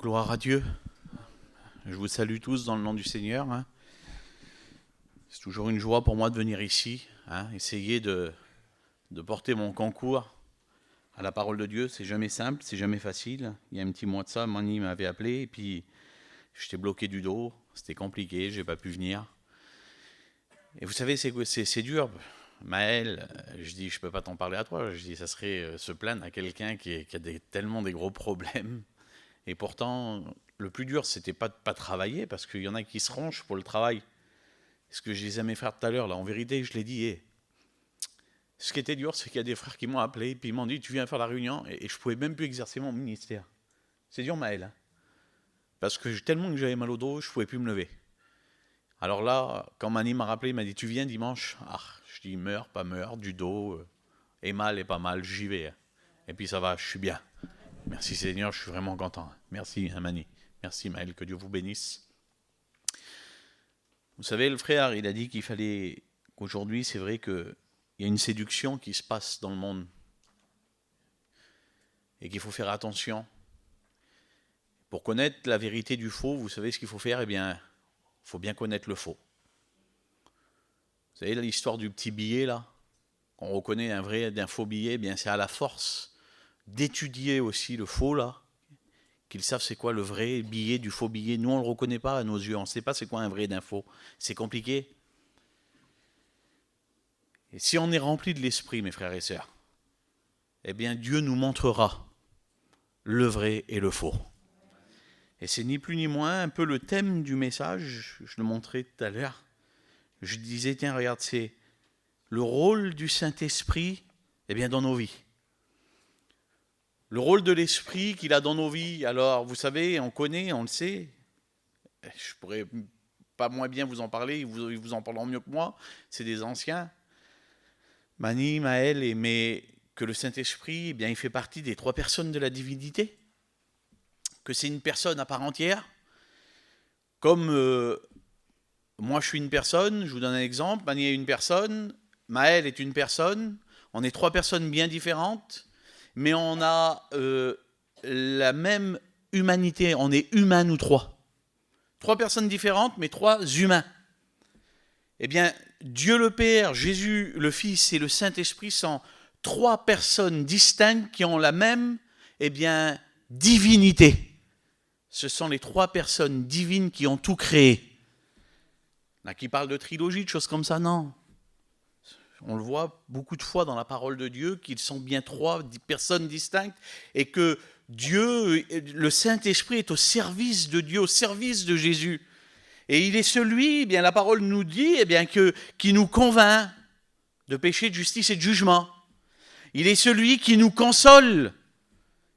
Gloire à Dieu. Je vous salue tous dans le nom du Seigneur. C'est toujours une joie pour moi de venir ici, essayer de porter mon concours à la parole de Dieu. C'est jamais simple, c'est jamais facile. Il y a un petit mois de ça, Mani m'avait appelé et puis j'étais bloqué du dos. C'était compliqué, j'ai pas pu venir. Et vous savez, c'est dur. Maël, je dis, je peux pas t'en parler à toi. Je dis, ça serait se plaindre à quelqu'un qui a tellement des gros problèmes. Et pourtant, le plus dur, c'était pas de pas travailler, parce qu'il y en a qui se rangent pour le travail. Ce que je disais à mes frères tout à l'heure, là, en vérité, je l'ai dit. Ce qui était dur, c'est qu'il y a des frères qui m'ont appelé, puis ils m'ont dit, tu viens faire la réunion, et je pouvais même plus exercer mon ministère. C'est dur, Maël. Parce que tellement que j'avais mal au dos, je pouvais plus me lever. Alors là, quand Mani m'a rappelé, il m'a dit, tu viens dimanche? Je dis, meurs, pas meurs, du dos, et mal et pas mal, j'y vais. Et puis ça va, je suis bien. Merci Seigneur, je suis vraiment content. Merci Mani. Merci Maël, que Dieu vous bénisse. Vous savez, le frère, il a dit qu'aujourd'hui, c'est vrai qu'il y a une séduction qui se passe dans le monde. Et qu'il faut faire attention. Pour connaître la vérité du faux, vous savez ce qu'il faut faire? Eh bien, il faut bien connaître le faux. Vous savez, l'histoire du petit billet, là, qu'on reconnaît un vrai d'un faux billet, eh bien, c'est à la force d'étudier aussi le faux, là, qu'ils savent c'est quoi le vrai billet du faux billet. Nous, on ne le reconnaît pas à nos yeux, on ne sait pas c'est quoi un vrai d'un faux. C'est compliqué. Et si on est rempli de l'esprit, mes frères et sœurs, eh bien, Dieu nous montrera le vrai et le faux. Et c'est ni plus ni moins un peu le thème du message, je le montrais tout à l'heure. Je disais, tiens, regarde, c'est le rôle du Saint-Esprit, eh bien, dans nos vies. Le rôle de l'esprit qu'il a dans nos vies, alors vous savez, on connaît, on le sait. Je pourrais pas moins bien vous en parler, ils vous en parleront mieux que moi. C'est des anciens. Mani, Maël, mais que le Saint-Esprit, eh bien, il fait partie des trois personnes de la divinité. Que c'est une personne à part entière. Comme moi, je suis une personne, je vous donne un exemple. Mani est une personne, Maël est une personne. On est trois personnes bien différentes. Mais on a la même humanité, on est humains nous trois. Trois personnes différentes, mais trois humains. Eh bien, Dieu le Père, Jésus le Fils et le Saint-Esprit sont trois personnes distinctes qui ont la même, eh bien, divinité. Ce sont les trois personnes divines qui ont tout créé. Là, qui parlent de trilogie, de choses comme ça, non. On le voit beaucoup de fois dans la parole de Dieu, qu'ils sont bien trois personnes distinctes et que Dieu, le Saint-Esprit est au service de Dieu, au service de Jésus. Et il est celui, eh bien, la parole nous dit, eh bien, qui nous convainc de péché, de justice et de jugement. Il est celui qui nous console.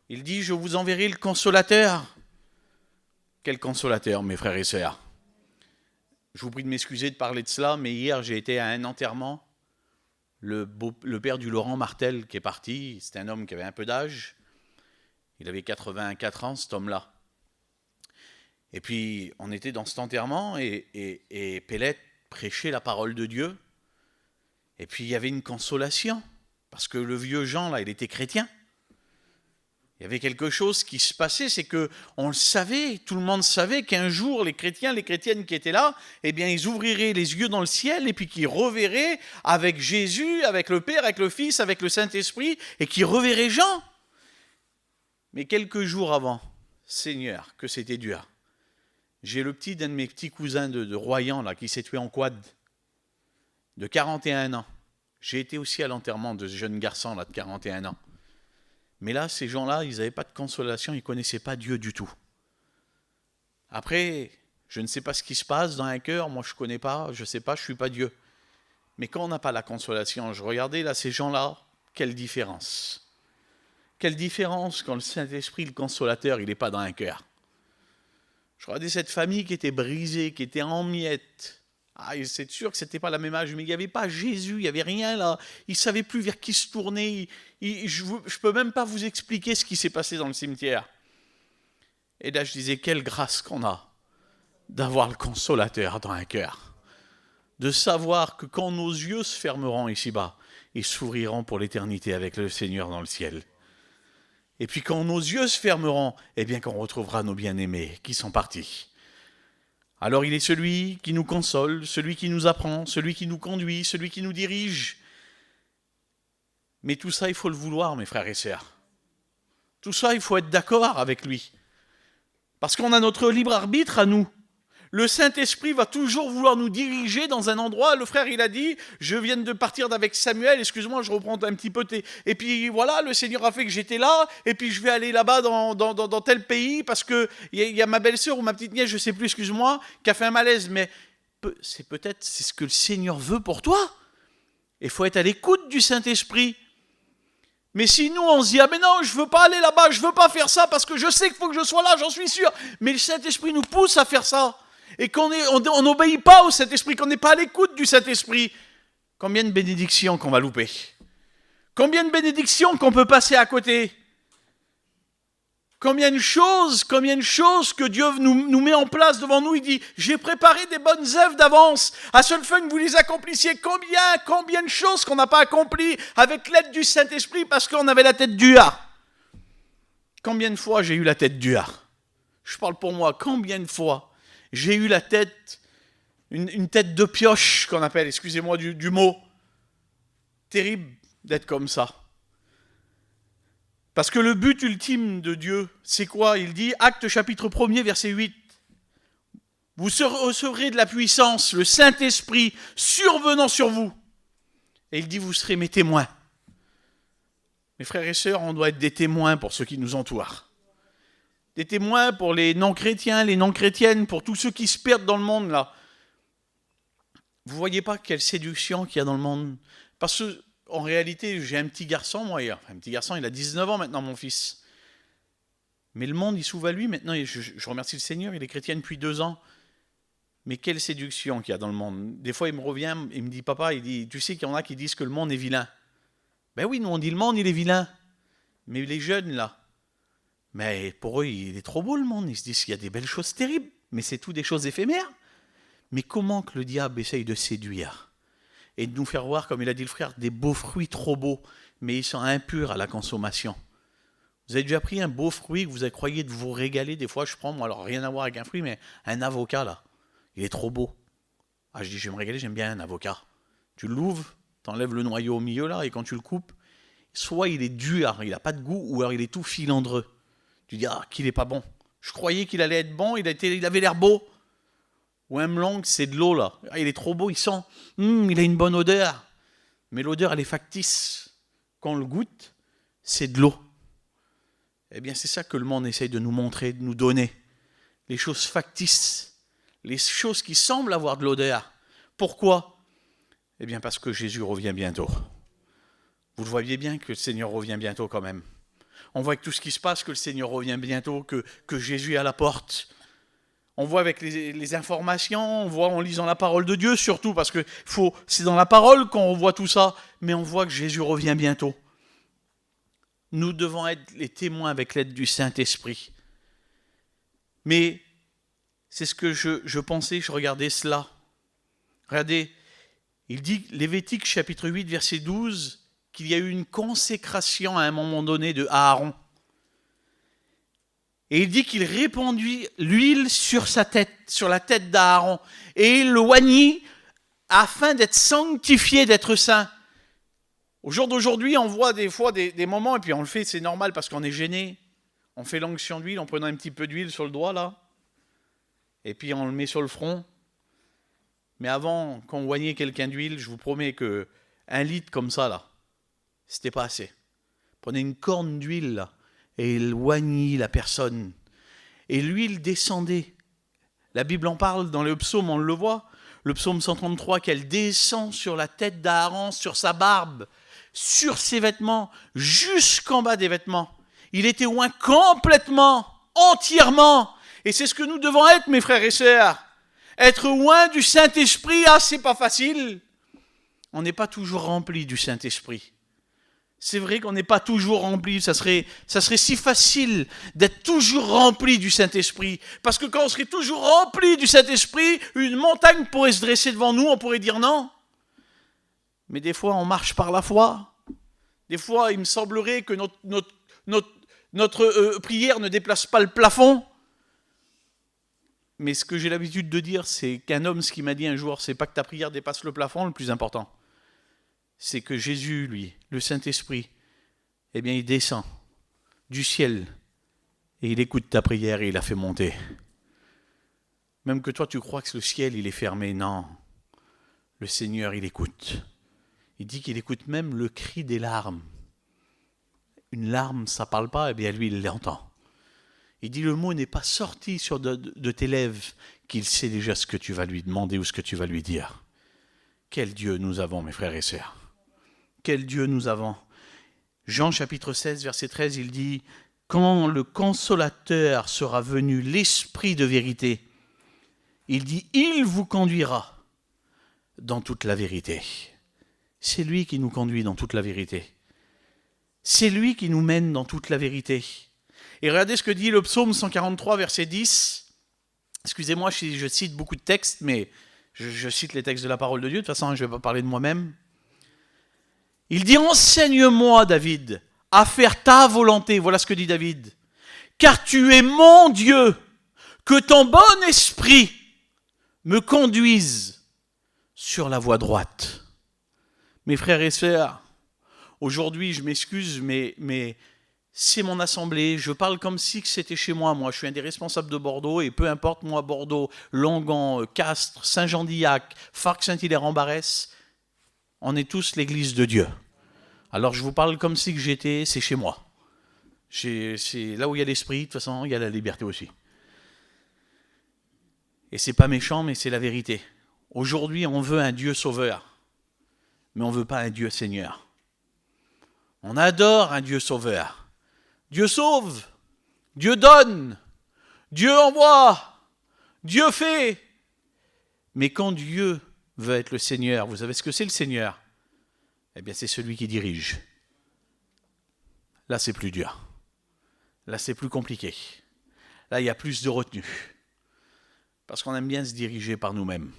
Il dit, je vous enverrai le consolateur. Quel consolateur, mes frères et sœurs? Je vous prie de m'excuser de parler de cela, mais hier, j'ai été à un enterrement. Le père du Laurent Martel qui est parti, c'était un homme qui avait un peu d'âge. Il avait 84 ans, cet homme-là. Et puis, on était dans cet enterrement et Pélette prêchait la parole de Dieu. Et puis, il y avait une consolation. Parce que le vieux Jean, là, il était chrétien. Il y avait quelque chose qui se passait, c'est qu'on le savait, tout le monde savait qu'un jour, les chrétiens, les chrétiennes qui étaient là, eh bien, ils ouvriraient les yeux dans le ciel et puis qu'ils reverraient avec Jésus, avec le Père, avec le Fils, avec le Saint-Esprit, et qu'ils reverraient Jean. Mais quelques jours avant, Seigneur, que c'était dur. J'ai le petit d'un de mes petits cousins de Royan, là, qui s'est tué en quad, de 41 ans. J'ai été aussi à l'enterrement de ce jeune garçon, là, de 41 ans. Mais là, ces gens-là, ils n'avaient pas de consolation, ils ne connaissaient pas Dieu du tout. Après, je ne sais pas ce qui se passe dans un cœur, moi je ne connais pas, je ne sais pas, je ne suis pas Dieu. Mais quand on n'a pas la consolation, je regardais là ces gens-là, quelle différence. Quelle différence quand le Saint-Esprit, le consolateur, il n'est pas dans un cœur. Je regardais cette famille qui était brisée, qui était en miettes. C'est sûr que ce n'était pas la même âge, mais il n'y avait pas Jésus, il n'y avait rien là. Ils ne savaient plus vers qui se tourner. Je ne peux même pas vous expliquer ce qui s'est passé dans le cimetière. Et là, je disais, quelle grâce qu'on a d'avoir le consolateur dans un cœur. De savoir que quand nos yeux se fermeront ici-bas, ils s'ouvriront pour l'éternité avec le Seigneur dans le ciel. Et puis quand nos yeux se fermeront, eh bien qu'on retrouvera nos bien-aimés qui sont partis. Alors il est celui qui nous console, celui qui nous apprend, celui qui nous conduit, celui qui nous dirige. Mais tout ça, il faut le vouloir, mes frères et sœurs. Tout ça, il faut être d'accord avec lui. Parce qu'on a notre libre arbitre à nous. Le Saint-Esprit va toujours vouloir nous diriger dans un endroit. Le frère, il a dit, je viens de partir avec Samuel, excuse-moi, je reprends un petit peu. Et puis voilà, le Seigneur a fait que j'étais là, et puis je vais aller là-bas dans tel pays, parce qu'il y a ma belle-sœur ou ma petite nièce, je ne sais plus, excuse-moi, qui a fait un malaise. Mais c'est ce que le Seigneur veut pour toi. Il faut être à l'écoute du Saint-Esprit. Mais si nous, on se dit, ah mais non, je ne veux pas aller là-bas, je ne veux pas faire ça, parce que je sais qu'il faut que je sois là, j'en suis sûr. Mais le Saint-Esprit nous pousse à faire ça. Et qu'on n'obéit pas au Saint-Esprit, qu'on n'est pas à l'écoute du Saint-Esprit. Combien de bénédictions qu'on va louper. Combien de bénédictions qu'on peut passer à côté. Combien de choses que Dieu nous met en place devant nous. Il dit, j'ai préparé des bonnes œuvres d'avance. À seule fin que vous les accomplissiez. Combien de choses qu'on n'a pas accomplies avec l'aide du Saint-Esprit parce qu'on avait la tête dure. Combien de fois j'ai eu la tête dure? Je parle pour moi. Combien de fois j'ai eu la tête, une tête de pioche qu'on appelle, excusez-moi du mot. Terrible d'être comme ça. Parce que le but ultime de Dieu, c'est quoi? Il dit, Actes chapitre 1er, verset 8. Vous recevrez de la puissance, le Saint-Esprit survenant sur vous. Et il dit, vous serez mes témoins. Mes frères et sœurs, on doit être des témoins pour ceux qui nous entourent. Des témoins pour les non-chrétiens, les non-chrétiennes, pour tous ceux qui se perdent dans le monde, là. Vous ne voyez pas quelle séduction qu'il y a dans le monde? Parce qu'en réalité, j'ai un petit garçon, moi. Un petit garçon, il a 19 ans maintenant, mon fils. Mais le monde, il s'ouvre à lui. Maintenant, je remercie le Seigneur, il est chrétien depuis 2 ans. Mais quelle séduction qu'il y a dans le monde. Des fois, il me revient, il me dit, papa, il dit, tu sais qu'il y en a qui disent que le monde est vilain. Ben oui, nous, on dit le monde, il est vilain. Mais les jeunes, là, mais pour eux, il est trop beau le monde. Ils se disent qu'il y a des belles choses terribles, mais c'est tout des choses éphémères. Mais comment que le diable essaye de séduire et de nous faire voir, comme il a dit le frère, des beaux fruits trop beaux, mais ils sont impurs à la consommation. Vous avez déjà pris un beau fruit que vous avez croyé de vous régaler? Des fois, je prends, moi, alors rien à voir avec un fruit, mais un avocat, là, il est trop beau. Ah, je dis, je vais me régaler, j'aime bien un avocat. Tu l'ouvres, t'enlèves le noyau au milieu, là, et quand tu le coupes, soit il est dur, il n'a pas de goût, ou alors il est tout filandreux. Tu dis, ah, qu'il n'est pas bon. Je croyais qu'il allait être bon, il avait l'air beau. Ou un melon, c'est de l'eau, là. Ah, il est trop beau, il sent. Il a une bonne odeur. Mais l'odeur, elle est factice. Quand on le goûte, c'est de l'eau. Eh bien, c'est ça que le monde essaye de nous montrer, de nous donner. Les choses factices. Les choses qui semblent avoir de l'odeur. Pourquoi? Eh bien, parce que Jésus revient bientôt. Vous le voyez bien que le Seigneur revient bientôt quand même. On voit avec tout ce qui se passe que le Seigneur revient bientôt, que Jésus est à la porte. On voit avec les informations, on voit en lisant la parole de Dieu surtout, parce que c'est dans la parole qu'on voit tout ça, mais on voit que Jésus revient bientôt. Nous devons être les témoins avec l'aide du Saint-Esprit. Mais c'est ce que je pensais, je regardais cela. Regardez, il dit, Lévitique chapitre 8, verset 12, qu'il y a eu une consécration à un moment donné de Aaron. Et il dit qu'il répandit l'huile sur sa tête, sur la tête d'Aaron, et il le oignit afin d'être sanctifié, d'être saint. Au jour d'aujourd'hui, on voit des fois des moments, et puis on le fait, c'est normal parce qu'on est gêné. On fait l'onction d'huile en prenant un petit peu d'huile sur le doigt, là, et puis on le met sur le front. Mais avant qu'on oignait quelqu'un d'huile, je vous promets que 1 litre comme ça, là, c'était pas assez. Prenez une corne d'huile, là, et il oignit la personne. Et l'huile descendait. La Bible en parle dans le psaume, on le voit. Le psaume 133, qu'elle descend sur la tête d'Aaron, sur sa barbe, sur ses vêtements, jusqu'en bas des vêtements. Il était oint complètement, entièrement. Et c'est ce que nous devons être, mes frères et sœurs. Être oint du Saint-Esprit, c'est pas facile. On n'est pas toujours rempli du Saint-Esprit. C'est vrai qu'on n'est pas toujours rempli, ça serait si facile d'être toujours rempli du Saint-Esprit. Parce que quand on serait toujours rempli du Saint-Esprit, une montagne pourrait se dresser devant nous, on pourrait dire non. Mais des fois, on marche par la foi. Des fois, il me semblerait que Notre prière ne déplace pas le plafond. Mais ce que j'ai l'habitude de dire, c'est qu'un homme, ce qu'il m'a dit un jour, c'est pas que ta prière dépasse le plafond, le plus important. C'est que Jésus, lui, le Saint-Esprit, eh bien, il descend du ciel et il écoute ta prière et il la fait monter. Même que toi, tu crois que le ciel, il est fermé. Non. Le Seigneur, il écoute. Il dit qu'il écoute même le cri des larmes. Une larme, ça ne parle pas, eh bien, lui, il l'entend. Il dit, le mot n'est pas sorti de tes lèvres, qu'il sait déjà ce que tu vas lui demander ou ce que tu vas lui dire. Quel Dieu nous avons, mes frères et sœurs. Quel Dieu nous avons. Jean chapitre 16, verset 13, il dit, quand le consolateur sera venu, l'Esprit de vérité, il dit, il vous conduira dans toute la vérité. C'est lui qui nous conduit dans toute la vérité. C'est lui qui nous mène dans toute la vérité. Et regardez ce que dit le psaume 143, verset 10. Excusez-moi si je cite beaucoup de textes, mais je cite les textes de la parole de Dieu. De toute façon, je ne vais pas parler de moi-même. Il dit, enseigne-moi, David, à faire ta volonté. Voilà ce que dit David. Car tu es mon Dieu, que ton bon esprit me conduise sur la voie droite. Mes frères et sœurs, aujourd'hui, je m'excuse, mais c'est mon assemblée. Je parle comme si c'était chez moi. Moi, je suis un des responsables de Bordeaux, et peu importe, moi, Bordeaux, Langon, Castres, Saint-Jean-d'Illac, Farc-Saint-Hilaire-en-Barès, on est tous l'église de Dieu. Alors, je vous parle comme si c'est chez moi. C'est là où il y a l'esprit, de toute façon, il y a la liberté aussi. Et c'est pas méchant, mais c'est la vérité. Aujourd'hui, on veut un Dieu sauveur, mais on ne veut pas un Dieu Seigneur. On adore un Dieu sauveur. Dieu sauve, Dieu donne, Dieu envoie, Dieu fait. Mais quand Dieu veut être le Seigneur, vous savez ce que c'est le Seigneur? Eh bien, c'est celui qui dirige. Là, c'est plus dur. Là, c'est plus compliqué. Là, il y a plus de retenue. Parce qu'on aime bien se diriger par nous-mêmes.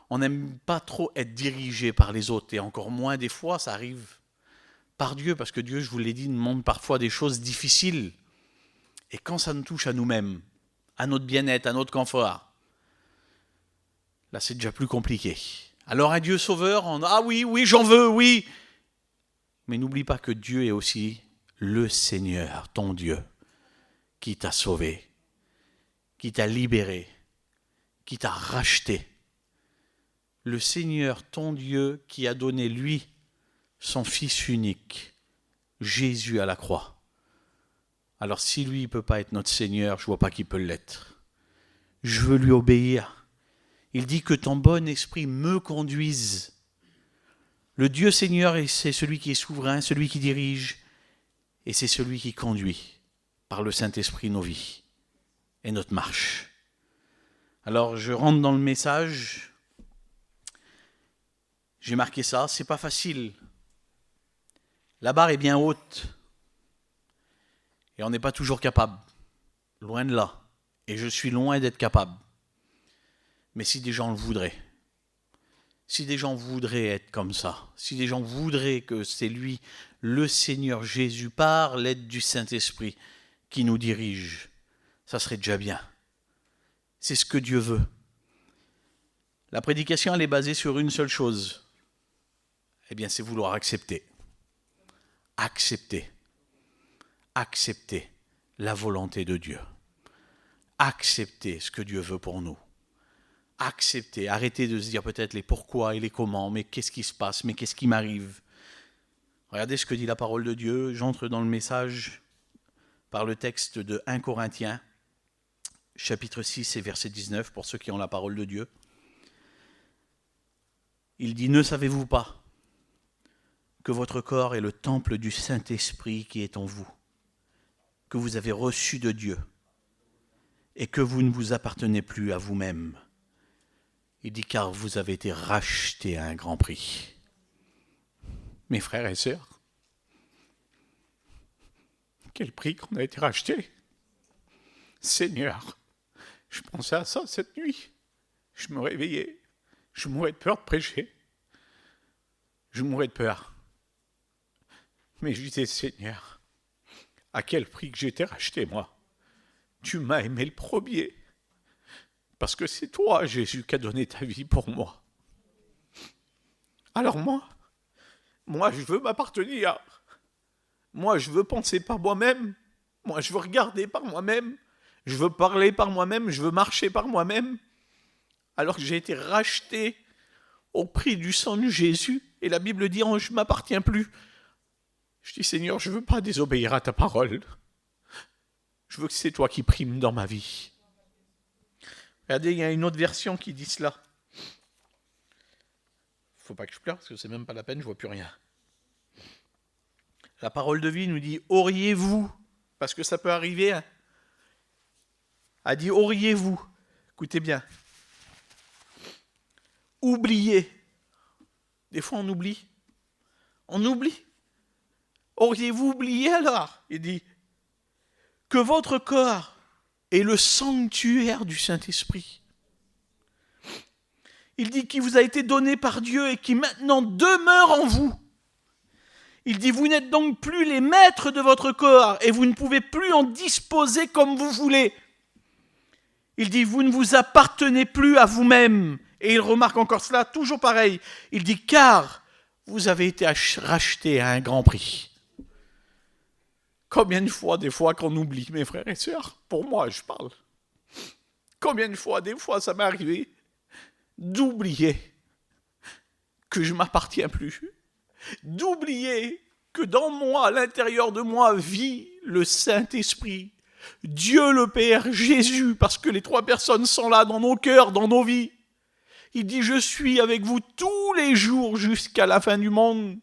On n'aime pas trop être dirigé par les autres. Et encore moins, des fois, ça arrive par Dieu. Parce que Dieu, je vous l'ai dit, nous montre parfois des choses difficiles. Et quand ça nous touche à nous-mêmes, à notre bien-être, à notre confort, là, c'est déjà plus compliqué. Alors, un Dieu sauveur, ah oui, j'en veux, oui. Mais n'oublie pas que Dieu est aussi le Seigneur, ton Dieu, qui t'a sauvé, qui t'a libéré, qui t'a racheté. Le Seigneur, ton Dieu, qui a donné, lui, son Fils unique, Jésus à la croix. Alors si lui ne peut pas être notre Seigneur, je ne vois pas qui peut l'être. Je veux lui obéir. Il dit que ton bon esprit me conduise. Le Dieu Seigneur, c'est celui qui est souverain, celui qui dirige, et c'est celui qui conduit par le Saint-Esprit nos vies et notre marche. Alors je rentre dans le message. J'ai marqué ça, c'est pas facile. La barre est bien haute. Et on n'est pas toujours capable. Loin de là. Et je suis loin d'être capable. Mais si des gens le voudraient, si des gens voudraient être comme ça, si des gens voudraient que c'est lui, le Seigneur Jésus, par l'aide du Saint-Esprit, qui nous dirige, ça serait déjà bien. C'est ce que Dieu veut. La prédication, elle est basée sur une seule chose. Eh bien, c'est vouloir accepter. Accepter la volonté de Dieu. Accepter ce que Dieu veut pour nous. Accepter, arrêter de se dire peut-être les pourquoi et les comment, mais qu'est-ce qui se passe, mais qu'est-ce qui m'arrive. Regardez ce que dit la parole de Dieu. J'entre dans le message par le texte de 1 Corinthiens, chapitre 6 et verset 19, pour ceux qui ont la parole de Dieu. Il dit, ne savez-vous pas que votre corps est le temple du Saint-Esprit qui est en vous, que vous avez reçu de Dieu, et que vous ne vous appartenez plus à vous-même. Il dit, car vous avez été rachetés à un grand prix. Mes frères et sœurs, quel prix qu'on a été rachetés. Seigneur, je pensais à ça cette nuit. Je me réveillais, je mourais de peur de prêcher. Je mourais de peur. Mais je disais, Seigneur, à quel prix que j'ai été racheté, moi. Tu m'as aimé le premier. Parce que c'est toi, Jésus, qui as donné ta vie pour moi. Alors moi, je veux m'appartenir. Moi, je veux penser par moi-même. Moi, je veux regarder par moi-même. Je veux parler par moi-même. Je veux marcher par moi-même. Alors que j'ai été racheté au prix du sang de Jésus. Et la Bible dit, oh, je ne m'appartiens plus. Je dis, Seigneur, je ne veux pas désobéir à ta parole. Je veux que c'est toi qui primes dans ma vie. Regardez, il y a une autre version qui dit cela. Il ne faut pas que je pleure, parce que c'est même pas la peine, je ne vois plus rien. La parole de vie nous dit, auriez-vous, parce que ça peut arriver, hein, a dit, auriez-vous, écoutez bien, oubliez. Des fois on oublie. On oublie. Auriez-vous oublié alors? Il dit, que votre corps est le sanctuaire du Saint-Esprit. Il dit qu'il vous a été donné par Dieu et qui maintenant demeure en vous. Il dit, vous n'êtes donc plus les maîtres de votre corps et vous ne pouvez plus en disposer comme vous voulez. Il dit, vous ne vous appartenez plus à vous-même. Et il remarque encore cela, toujours pareil. Il dit, car vous avez été rachetés à un grand prix. Combien de fois, des fois, qu'on oublie, mes frères et sœurs, pour moi, je parle. Combien de fois, des fois, ça m'est arrivé d'oublier que je ne m'appartiens plus, d'oublier que dans moi, à l'intérieur de moi, vit le Saint-Esprit, Dieu le Père, Jésus, parce que les trois personnes sont là dans nos cœurs, dans nos vies. Il dit, je suis avec vous tous les jours jusqu'à la fin du monde.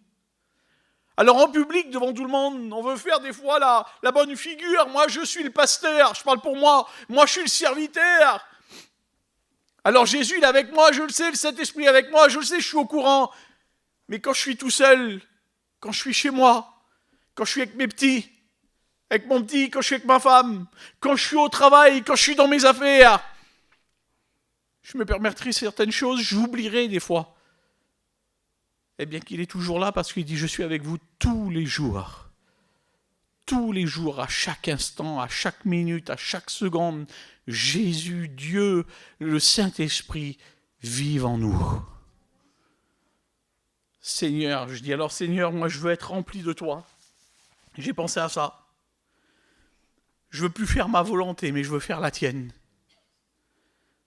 Alors en public, devant tout le monde, on veut faire des fois la bonne figure. Moi, je suis le pasteur, je parle pour moi. Moi, je suis le serviteur. Alors Jésus, il est avec moi, je le sais, le Saint-Esprit est avec moi, je le sais, je suis au courant. Mais quand je suis tout seul, quand je suis chez moi, quand je suis avec mes petits, avec mon petit, quand je suis avec ma femme, quand je suis au travail, quand je suis dans mes affaires, je me permettrai certaines choses, j'oublierai des fois. Eh bien qu'il est toujours là parce qu'il dit, je suis avec vous tous les jours, à chaque instant, à chaque minute, à chaque seconde. Jésus, Dieu, le Saint-Esprit vivent en nous. Seigneur, je dis alors, Seigneur, moi je veux être rempli de toi. J'ai pensé à ça. Je veux plus faire ma volonté, mais je veux faire la tienne.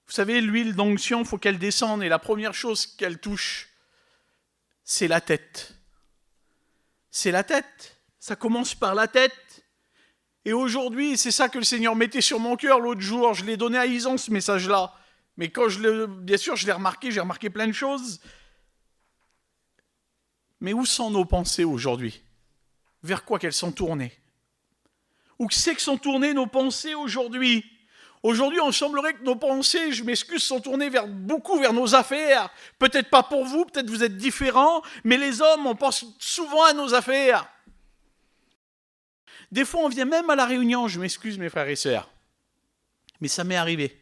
Vous savez, l'huile d'onction, il faut qu'elle descende, et la première chose qu'elle touche, c'est la tête. C'est la tête. Ça commence par la tête. Et aujourd'hui, c'est ça que le Seigneur mettait sur mon cœur l'autre jour. Je l'ai donné à Ison, ce message-là. Mais quand bien sûr, je l'ai remarqué, j'ai remarqué plein de choses. Mais où sont nos pensées aujourd'hui? Vers quoi qu'elles sont tournées? Où c'est que sont tournées nos pensées aujourd'hui? Aujourd'hui, on semblerait que nos pensées, je m'excuse, sont tournées beaucoup vers nos affaires. Peut-être pas pour vous, peut-être vous êtes différents, mais les hommes, on pense souvent à nos affaires. Des fois, on vient même à la réunion, je m'excuse mes frères et sœurs, mais ça m'est arrivé.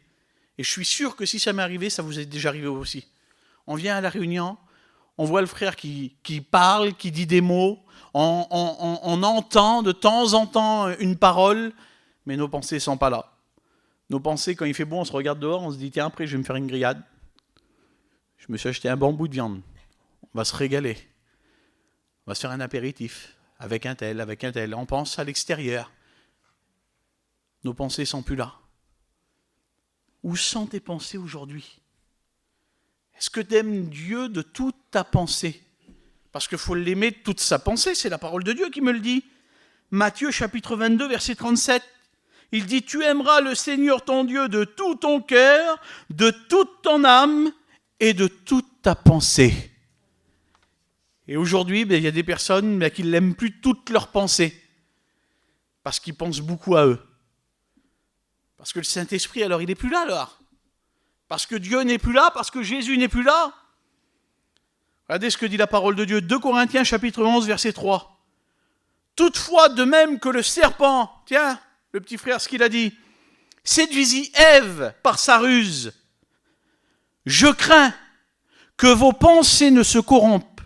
Et je suis sûr que si ça m'est arrivé, ça vous est déjà arrivé aussi. On vient à la réunion, on voit le frère qui parle, qui dit des mots, on entend de temps en temps une parole, mais nos pensées ne sont pas là. Nos pensées, quand il fait beau, on se regarde dehors, on se dit, tiens, après, je vais me faire une grillade. Je me suis acheté un bon bout de viande. On va se régaler. On va se faire un apéritif avec un tel. On pense à l'extérieur. Nos pensées ne sont plus là. Où sont tes pensées aujourd'hui? Est-ce que tu aimes Dieu de toute ta pensée? Parce qu'il faut l'aimer de toute sa pensée, c'est la parole de Dieu qui me le dit. Matthieu chapitre 22, verset 37. Il dit, tu aimeras le Seigneur ton Dieu de tout ton cœur, de toute ton âme et de toute ta pensée. Et aujourd'hui, il y a des personnes qui n'aiment plus toutes leurs pensées, parce qu'ils pensent beaucoup à eux. Parce que le Saint-Esprit, alors, il n'est plus là, alors. Parce que Dieu n'est plus là, parce que Jésus n'est plus là. Regardez ce que dit la parole de Dieu, 2 Corinthiens chapitre 11, verset 3. Toutefois, de même que le serpent, tiens, le petit frère, ce qu'il a dit, séduisit Ève par sa ruse. Je crains que vos pensées ne se corrompent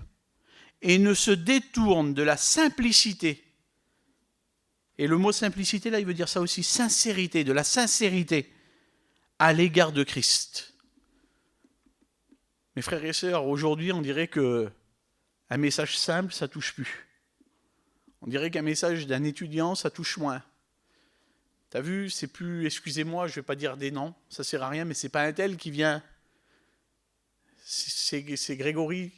et ne se détournent de la simplicité Et le mot simplicité, là, il veut dire ça aussi, sincérité, de la sincérité à l'égard de Christ. Mes frères et sœurs, aujourd'hui, on dirait que un message simple, ça touche plus. On dirait qu'un message d'un étudiant, ça touche moins. T'as vu, c'est plus, excusez-moi, je vais pas dire des noms, ça sert à rien, mais c'est pas un tel qui vient. C'est Grégory,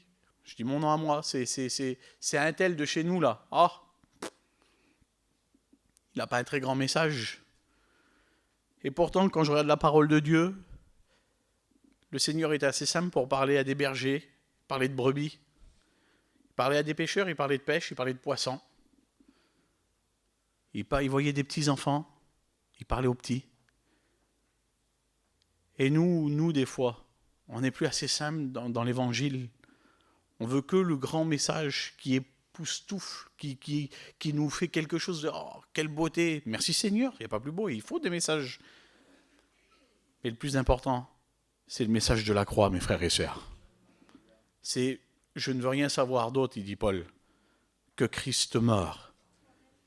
je dis mon nom à moi, c'est un tel de chez nous là. Oh, il n'a pas un très grand message. Et pourtant, quand je regarde la parole de Dieu, le Seigneur était assez simple pour parler à des bergers, parler de brebis. Il parlait à des pêcheurs, il parlait de pêche, il parlait de poissons. Il voyait des petits enfants, il parlait aux petits. Et nous des fois, on n'est plus assez simple dans l'évangile. On veut que le grand message qui époustoufle, qui nous fait quelque chose de « Oh, quelle beauté !» Merci Seigneur, il n'y a pas plus beau, il faut des messages. Mais le plus important, c'est le message de la croix, mes frères et sœurs. C'est « Je ne veux rien savoir d'autre, il dit Paul, que Christ mort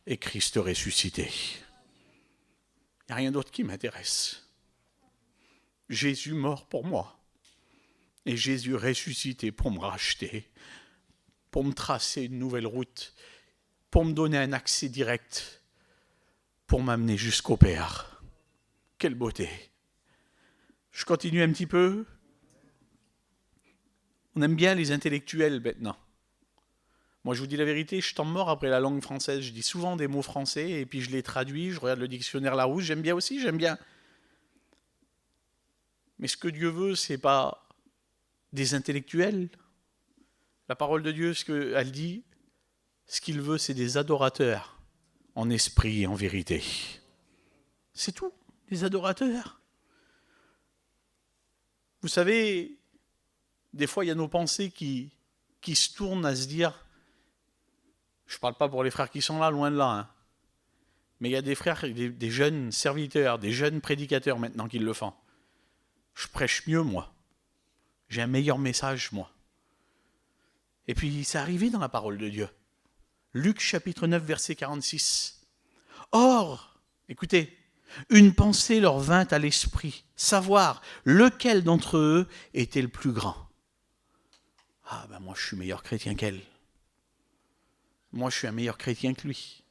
et Christ ressuscité. » Il n'y a rien d'autre qui m'intéresse. Jésus mort pour moi. Et Jésus ressuscité pour me racheter, pour me tracer une nouvelle route, pour me donner un accès direct, pour m'amener jusqu'au Père. Quelle beauté! Je continue un petit peu. On aime bien les intellectuels maintenant. Moi, je vous dis la vérité, je tombe mort après la langue française. Je dis souvent des mots français et puis je les traduis, je regarde le dictionnaire Larousse. J'aime bien aussi, j'aime bien. Mais ce que Dieu veut, c'est pas des intellectuels. La parole de Dieu, ce qu'elle dit, ce qu'il veut, c'est des adorateurs, en esprit et en vérité. C'est tout, des adorateurs. Vous savez, des fois, il y a nos pensées qui se tournent à se dire, je ne parle pas pour les frères qui sont là, loin de là, hein, mais il y a des frères, des jeunes serviteurs, des jeunes prédicateurs maintenant qui le font. Je prêche mieux, moi. J'ai un meilleur message, moi. Et puis, c'est arrivé dans la parole de Dieu. Luc chapitre 9, verset 46. Or, écoutez, une pensée leur vint à l'esprit, savoir lequel d'entre eux était le plus grand. Ah ben moi, je suis meilleur chrétien qu'elle. Moi, je suis un meilleur chrétien que lui.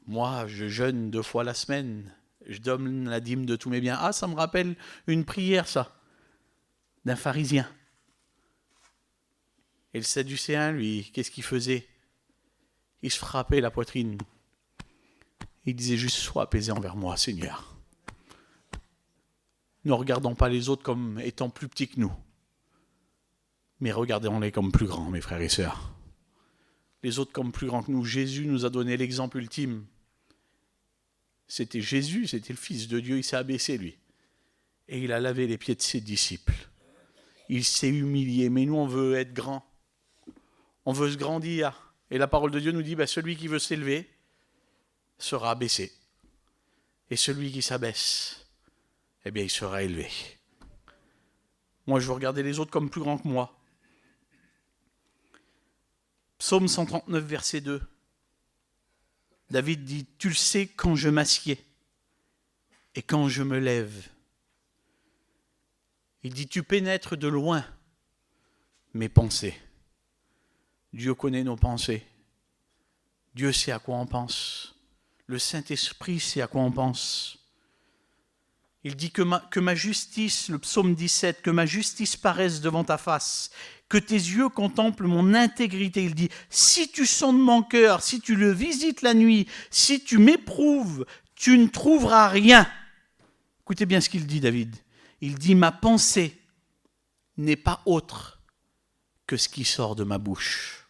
Moi, je jeûne 2 fois la semaine. Je donne la dîme de tous mes biens. Ah, ça me rappelle une prière, ça, d'un pharisien. Et le sadducéen, lui, qu'est-ce qu'il faisait? Il se frappait la poitrine. Il disait juste, sois apaisé envers moi, Seigneur. Ne regardons pas les autres comme étant plus petits que nous, mais regardons-les comme plus grands, mes frères et sœurs. Les autres comme plus grands que nous. Jésus nous a donné l'exemple ultime. C'était Jésus, c'était le Fils de Dieu, il s'est abaissé, lui. Et il a lavé les pieds de ses disciples. Il s'est humilié, mais nous, on veut être grand. On veut se grandir. Et la parole de Dieu nous dit, celui qui veut s'élever sera abaissé. Et celui qui s'abaisse, il sera élevé. Moi, je veux regarder les autres comme plus grands que moi. Psaume 139, verset 2. David dit, tu le sais quand je m'assieds et quand je me lève. Il dit, tu pénètres de loin mes pensées. Dieu connaît nos pensées. Dieu sait à quoi on pense. Le Saint-Esprit sait à quoi on pense. Il dit que ma justice, le psaume 17, que ma justice paraisse devant ta face, que tes yeux contemplent mon intégrité. Il dit, si tu sondes mon cœur, si tu le visites la nuit, si tu m'éprouves, tu ne trouveras rien. Écoutez bien ce qu'il dit, David. Il dit, ma pensée n'est pas autre que ce qui sort de ma bouche.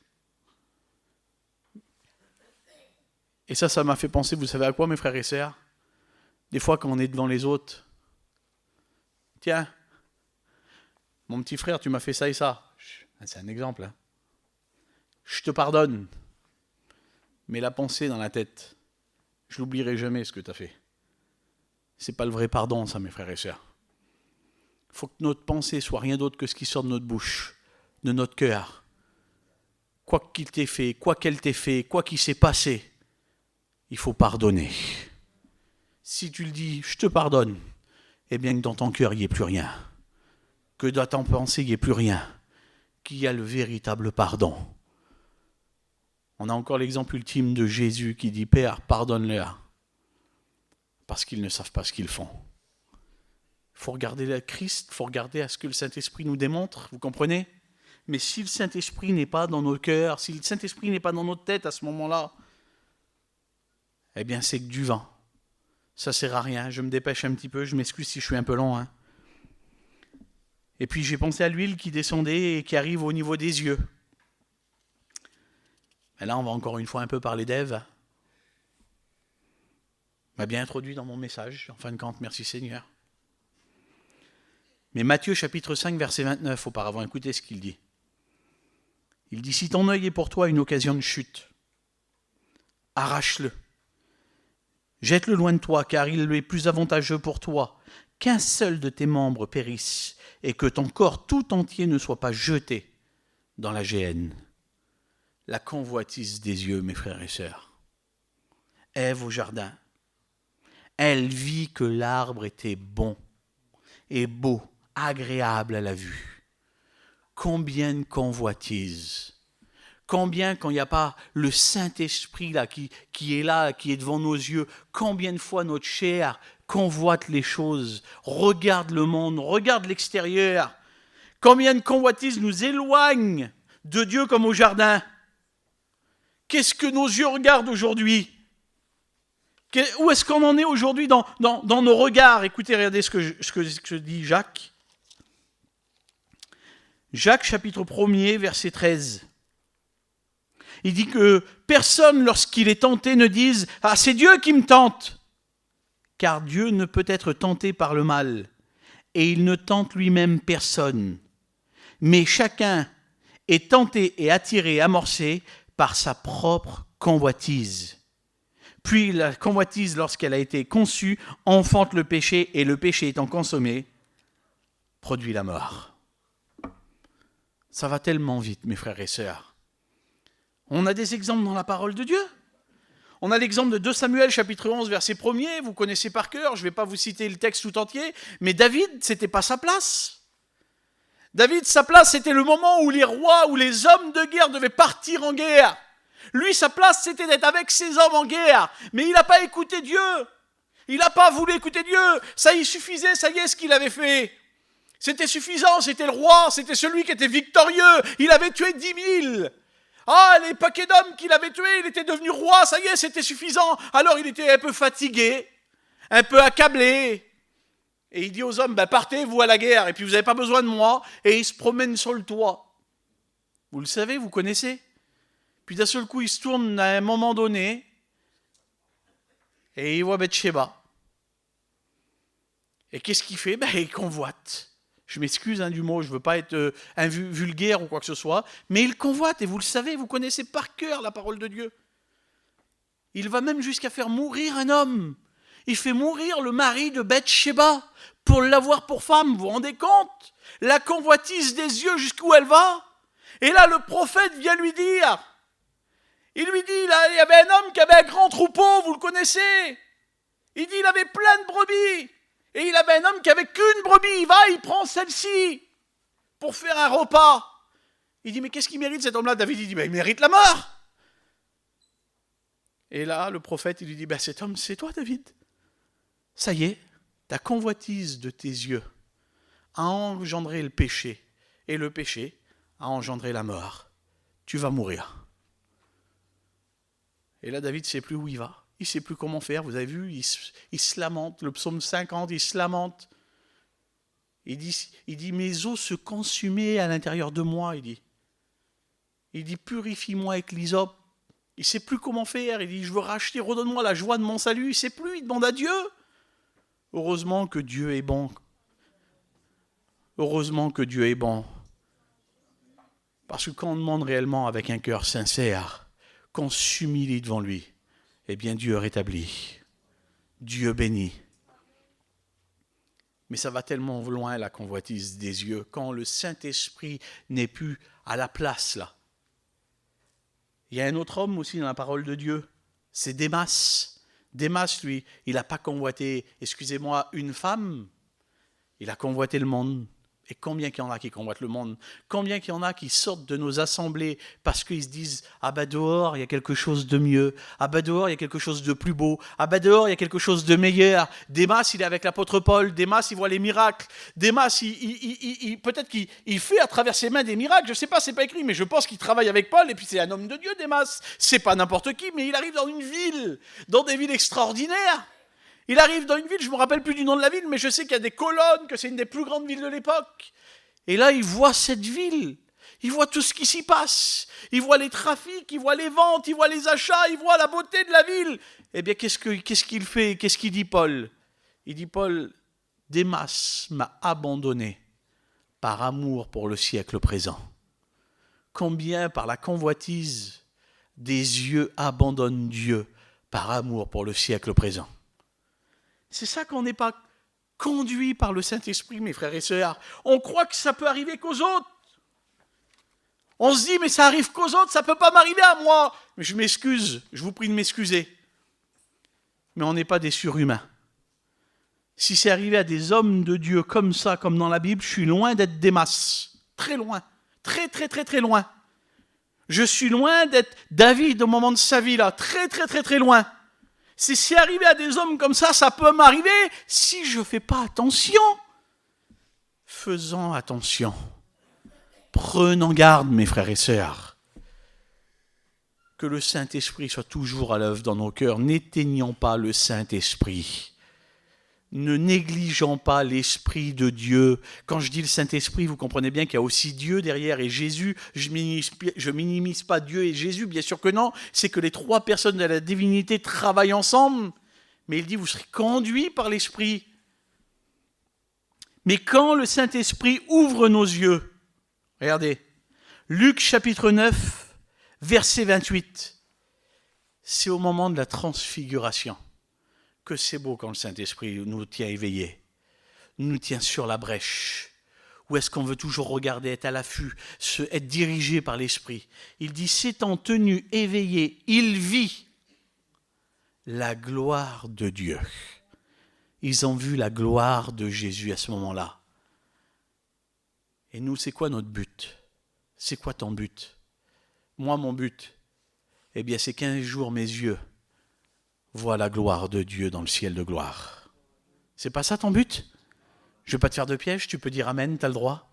Et ça m'a fait penser, vous savez à quoi, mes frères et sœurs? Des fois, quand on est devant les autres, tiens, mon petit frère, tu m'as fait ça et ça. C'est un exemple. Hein. Je te pardonne. Mais la pensée dans la tête, je n'oublierai jamais ce que tu as fait. Ce n'est pas le vrai pardon, ça, mes frères et sœurs. Il faut que notre pensée soit rien d'autre que ce qui sort de notre bouche, de notre cœur. Quoi qu'il t'ait fait, quoi qu'elle t'ait fait, quoi qu'il s'est passé, il faut pardonner. Si tu le dis, je te pardonne, eh bien que dans ton cœur, il n'y ait plus rien. Que dans ton pensée, il n'y ait plus rien. Qu'il y a le véritable pardon. On a encore l'exemple ultime de Jésus qui dit, Père, pardonne-leur, parce qu'ils ne savent pas ce qu'ils font. Il faut regarder le Christ, il faut regarder à ce que le Saint-Esprit nous démontre, vous comprenez ? Mais si le Saint-Esprit n'est pas dans nos cœurs, si le Saint-Esprit n'est pas dans notre tête à ce moment-là, eh bien c'est que du vent. Ça ne sert à rien, je me dépêche un petit peu, je m'excuse si je suis un peu long. Et puis j'ai pensé à l'huile qui descendait et qui arrive au niveau des yeux. Et là, on va encore une fois un peu parler d'Ève. M'a bien introduit dans mon message, en fin de compte, merci Seigneur. Mais Matthieu chapitre 5, verset 29, auparavant, écoutez ce qu'il dit. Il dit, si ton œil est pour toi une occasion de chute, arrache-le. Jette-le loin de toi, car il est plus avantageux pour toi qu'un seul de tes membres périsse et que ton corps tout entier ne soit pas jeté dans la géhenne. La convoitise des yeux, mes frères et sœurs. Ève au jardin, elle vit que l'arbre était bon et beau, agréable à la vue. Combien de convoitises, combien quand il n'y a pas le Saint-Esprit là, qui est là, qui est devant nos yeux, combien de fois notre chair convoite les choses, regarde le monde, regarde l'extérieur, combien de convoitises nous éloignent de Dieu comme au jardin. Qu'est-ce que nos yeux regardent aujourd'hui ? Où est-ce qu'on en est aujourd'hui dans nos regards ? Écoutez, regardez ce que dit Jacques. Jacques, chapitre 1er, verset 13. Il dit que personne, lorsqu'il est tenté, ne dise « Ah, c'est Dieu qui me tente !» Car Dieu ne peut être tenté par le mal, et il ne tente lui-même personne. Mais chacun est tenté et attiré, amorcé par sa propre convoitise. Puis la convoitise, lorsqu'elle a été conçue, enfante le péché, et le péché étant consommé, produit la mort. Ça va tellement vite, mes frères et sœurs. On a des exemples dans la parole de Dieu. On a l'exemple de 2 Samuel, chapitre 11, verset 1er, vous connaissez par cœur, je ne vais pas vous citer le texte tout entier, mais David, ce n'était pas sa place. David, sa place, c'était le moment où les rois, où les hommes de guerre devaient partir en guerre. Lui, sa place, c'était d'être avec ses hommes en guerre. Mais il n'a pas écouté Dieu. Il n'a pas voulu écouter Dieu. Ça y suffisait, ça y est ce qu'il avait fait. C'était suffisant, c'était le roi, c'était celui qui était victorieux. Il avait tué 10 000. Ah, les paquets d'hommes qu'il avait tués, il était devenu roi, ça y est, c'était suffisant. Alors il était un peu fatigué, un peu accablé. Et il dit aux hommes, partez, vous, à la guerre, et puis vous n'avez pas besoin de moi. Et il se promène sur le toit. Vous le savez, vous connaissez. Puis d'un seul coup, il se tourne à un moment donné, et il voit Bathsheba. Et qu'est-ce qu'il fait ? Il convoite. Je m'excuse du mot, je ne veux pas être vulgaire ou quoi que ce soit, mais il convoite, et vous le savez, vous connaissez par cœur la parole de Dieu. Il va même jusqu'à faire mourir un homme. Il fait mourir le mari de Bathsheba pour l'avoir pour femme, vous vous rendez compte ? La convoitise des yeux, jusqu'où elle va ? Et là, le prophète vient lui dire, il lui dit, là, il y avait un homme qui avait un grand troupeau, vous le connaissez ? Il dit, il avait plein de brebis. Et il avait un homme qui avait qu'une brebis, il va, il prend celle-ci pour faire un repas. Il dit, mais qu'est-ce qu'il mérite cet homme-là ? David, il dit, il mérite la mort. Et là, le prophète, il lui dit, cet homme, c'est toi, David. Ça y est, ta convoitise de tes yeux a engendré le péché, et le péché a engendré la mort. Tu vas mourir. Et là, David ne sait plus où il va. Il ne sait plus comment faire, vous avez vu, il se lamente, le psaume 50, il se lamente. Il dit, mes os se consumaient à l'intérieur de moi, il dit, purifie-moi avec l'hysope. Il ne sait plus comment faire, il dit, je veux racheter, redonne-moi la joie de mon salut. Il ne sait plus, il demande à Dieu. Heureusement que Dieu est bon. Heureusement que Dieu est bon. Parce que quand on demande réellement avec un cœur sincère, qu'on s'humilie devant lui, eh bien Dieu rétablit, Dieu bénit. Mais ça va tellement loin, la convoitise des yeux, quand le Saint-Esprit n'est plus à la place là. Il y a un autre homme aussi dans la parole de Dieu, C'est Démas. Démas, lui, il n'a pas convoité, excusez-moi, une femme, il a convoité le monde. Et combien qu'il y en a qui convoitent le monde? Combien qu'il y en a qui sortent de nos assemblées parce qu'ils se disent « Ah bah dehors, il y a quelque chose de mieux. Ah bah dehors, il y a quelque chose de plus beau. Ah bah dehors, il y a quelque chose de meilleur. » Démas, il est avec l'apôtre Paul. Démas, il voit les miracles. Démas, peut-être qu'il fait à travers ses mains des miracles. Je ne sais pas, c'est pas écrit, mais je pense qu'il travaille avec Paul. Et puis c'est un homme de Dieu, Démas. C'est pas n'importe qui, mais il arrive dans une ville, dans des villes extraordinaires. Il arrive dans une ville, je ne me rappelle plus du nom de la ville, mais je sais qu'il y a des colonnes, que c'est une des plus grandes villes de l'époque. Et là, il voit cette ville. Il voit tout ce qui s'y passe. Il voit les trafics, il voit les ventes, il voit les achats, il voit la beauté de la ville. Eh bien, qu'est-ce qu'il fait? Qu'est-ce qu'il dit, Paul? Il dit, Paul, Démas m'a abandonné par amour pour le siècle présent. Combien, par la convoitise des yeux, abandonnent Dieu par amour pour le siècle présent? C'est ça qu'on n'est pas conduit par le Saint-Esprit, mes frères et sœurs. On croit que ça peut arriver qu'aux autres. On se dit, mais ça arrive qu'aux autres, ça ne peut pas m'arriver à moi. Mais je m'excuse, je vous prie de m'excuser. Mais on n'est pas des surhumains. Si c'est arrivé à des hommes de Dieu comme ça, comme dans la Bible, je suis loin d'être Démas. Très loin. Très, très, très, très loin. Je suis loin d'être David au moment de sa vie, là. Très, très, très, très loin. Si c'est arrivé à des hommes comme ça peut m'arriver si je ne fais pas attention. Faisons attention. Prenons garde, mes frères et sœurs. Que le Saint-Esprit soit toujours à l'œuvre dans nos cœurs. N'éteignons pas le Saint-Esprit. Ne négligeons pas l'Esprit de Dieu. Quand je dis le Saint-Esprit, vous comprenez bien qu'il y a aussi Dieu derrière et Jésus. Je minimise pas Dieu et Jésus, bien sûr que non. C'est que les trois personnes de la divinité travaillent ensemble. Mais il dit, vous serez conduits par l'Esprit. Mais quand le Saint-Esprit ouvre nos yeux, regardez, Luc chapitre 9, verset 28, c'est au moment de la transfiguration. Que c'est beau quand le Saint-Esprit nous tient éveillés, nous tient sur la brèche. Ou est-ce qu'on veut toujours regarder, être à l'affût, être dirigé par l'Esprit? Il dit, s'étant tenu éveillé, il vit la gloire de Dieu. Ils ont vu la gloire de Jésus à ce moment-là. Et nous, c'est quoi notre but? C'est quoi ton but? Moi, mon but, eh bien, c'est qu'un jour, mes yeux vois la gloire de Dieu dans le ciel de gloire. C'est pas ça ton but? Je ne vais pas te faire de piège, tu peux dire amen, tu as le droit.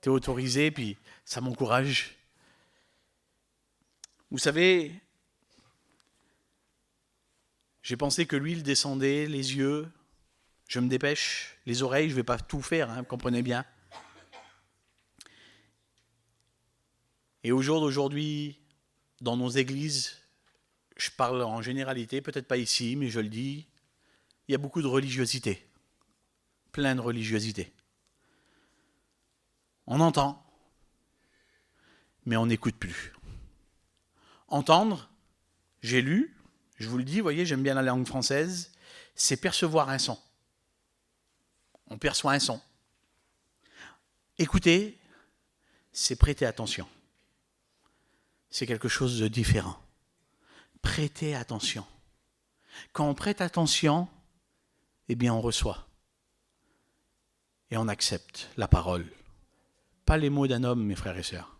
Tu es autorisé, puis ça m'encourage. Vous savez, j'ai pensé que l'huile descendait, les yeux, je me dépêche, les oreilles, je ne vais pas tout faire, hein, comprenez bien. Et au jour d'aujourd'hui, dans nos églises, je parle en généralité, peut-être pas ici, mais je le dis, il y a beaucoup de religiosité, plein de religiosité. On entend, mais on n'écoute plus. Entendre, j'ai lu, je vous le dis, vous voyez, j'aime bien la langue française, c'est percevoir un son. On perçoit un son. Écouter, c'est prêter attention. C'est quelque chose de différent. Prêtez attention. Quand on prête attention, eh bien on reçoit. Et on accepte la parole. Pas les mots d'un homme, mes frères et sœurs,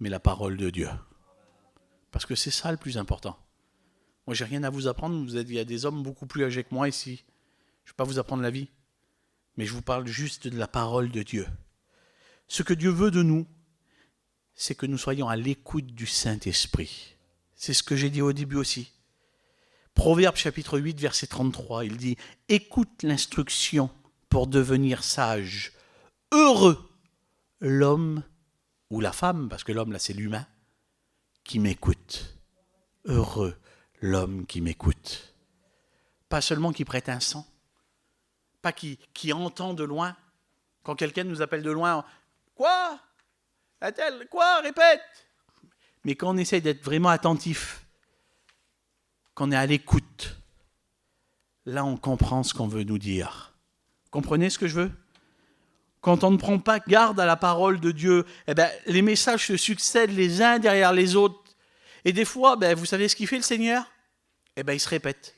mais la parole de Dieu. Parce que c'est ça le plus important. Moi, j'ai rien à vous apprendre. Il y a des hommes beaucoup plus âgés que moi ici. Je ne vais pas vous apprendre la vie. Mais je vous parle juste de la parole de Dieu. Ce que Dieu veut de nous, c'est que nous soyons à l'écoute du Saint-Esprit. C'est ce que j'ai dit au début aussi. Proverbe chapitre 8, verset 33, il dit « Écoute l'instruction pour devenir sage. Heureux l'homme ou la femme, parce que l'homme là c'est l'humain, qui m'écoute. Heureux l'homme qui m'écoute. » Pas seulement qui prête un son, pas qui entend de loin. Quand quelqu'un nous appelle de loin, « Quoi ? A-t-elle ? Quoi ? Répète !» Mais quand on essaye d'être vraiment attentif, qu'on est à l'écoute, là on comprend ce qu'on veut nous dire. Comprenez ce que je veux? Quand on ne prend pas garde à la parole de Dieu, eh ben, les messages se succèdent les uns derrière les autres. Et des fois, vous savez ce qu'il fait le Seigneur? Eh bien, il se répète.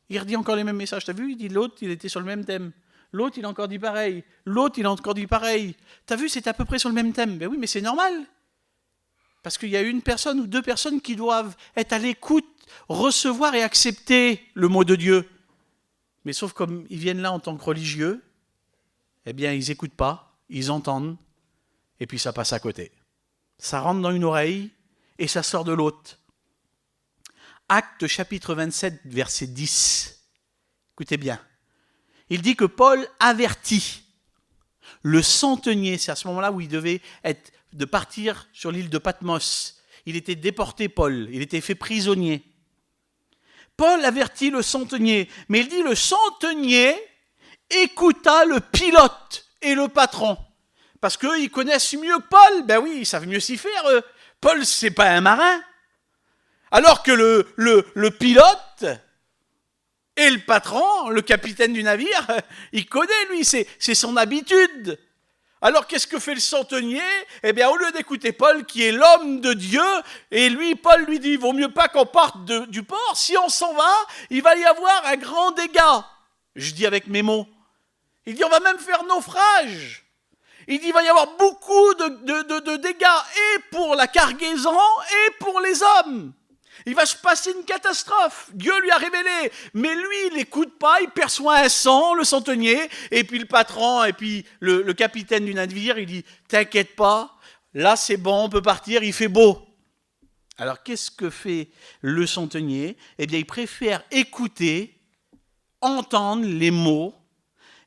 Il redit encore les mêmes messages. T'as vu, il dit l'autre, il était sur le même thème. L'autre, il a encore dit pareil. L'autre, il a encore dit pareil. T'as vu, c'est à peu près sur le même thème. Ben oui, mais c'est normal. Parce qu'il y a une personne ou deux personnes qui doivent être à l'écoute, recevoir et accepter le mot de Dieu. Mais sauf comme ils viennent là en tant que religieux, eh bien, ils n'écoutent pas, ils entendent, et puis ça passe à côté. Ça rentre dans une oreille, et ça sort de l'autre. Actes chapitre 27, verset 10. Écoutez bien. Il dit que Paul avertit le centenier, c'est à ce moment-là où il devait de partir sur l'île de Patmos. Il était déporté, Paul, il était fait prisonnier. Paul avertit le centenier, mais il dit le centenier écouta le pilote et le patron. Parce qu'eux, ils connaissent mieux que Paul. Ben oui, ils savent mieux s'y faire. Paul, c'est pas un marin. Alors que le pilote et le patron, le capitaine du navire, il connaît, lui, c'est son habitude. Alors qu'est-ce que fait le centenier ? Eh bien, au lieu d'écouter Paul, qui est l'homme de Dieu, et lui, Paul lui dit, vaut mieux pas qu'on parte du port, si on s'en va, il va y avoir un grand dégât. Je dis avec mes mots. Il dit, on va même faire naufrage. Il dit, il va y avoir beaucoup de dégâts, et pour la cargaison, et pour les hommes. Il va se passer une catastrophe. Dieu lui a révélé. Mais lui, il n'écoute pas, il perçoit un son, le centenier, et puis le patron, et puis le capitaine du navire, il dit, t'inquiète pas, là c'est bon, on peut partir, il fait beau. Alors qu'est-ce que fait le centenier ? Eh bien, il préfère écouter, entendre les mots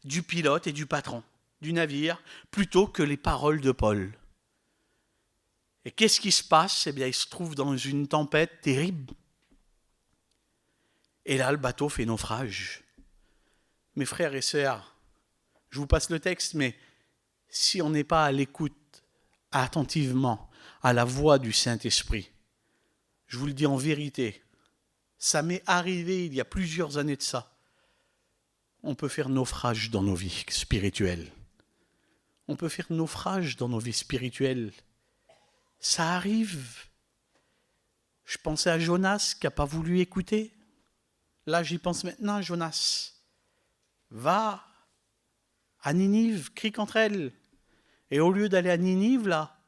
du pilote et du patron du navire, plutôt que les paroles de Paul. Et qu'est-ce qui se passe ? Eh bien, il se trouve dans une tempête terrible. Et là, le bateau fait naufrage. Mes frères et sœurs, je vous passe le texte, mais si on n'est pas à l'écoute attentivement à la voix du Saint-Esprit, je vous le dis en vérité, ça m'est arrivé il y a plusieurs années de ça. On peut faire naufrage dans nos vies spirituelles. On peut faire naufrage dans nos vies spirituelles. Ça arrive. Je pensais à Jonas qui n'a pas voulu écouter. Là, j'y pense maintenant, Jonas. Va à Ninive, crie contre elle. Et au lieu d'aller à Ninive, là,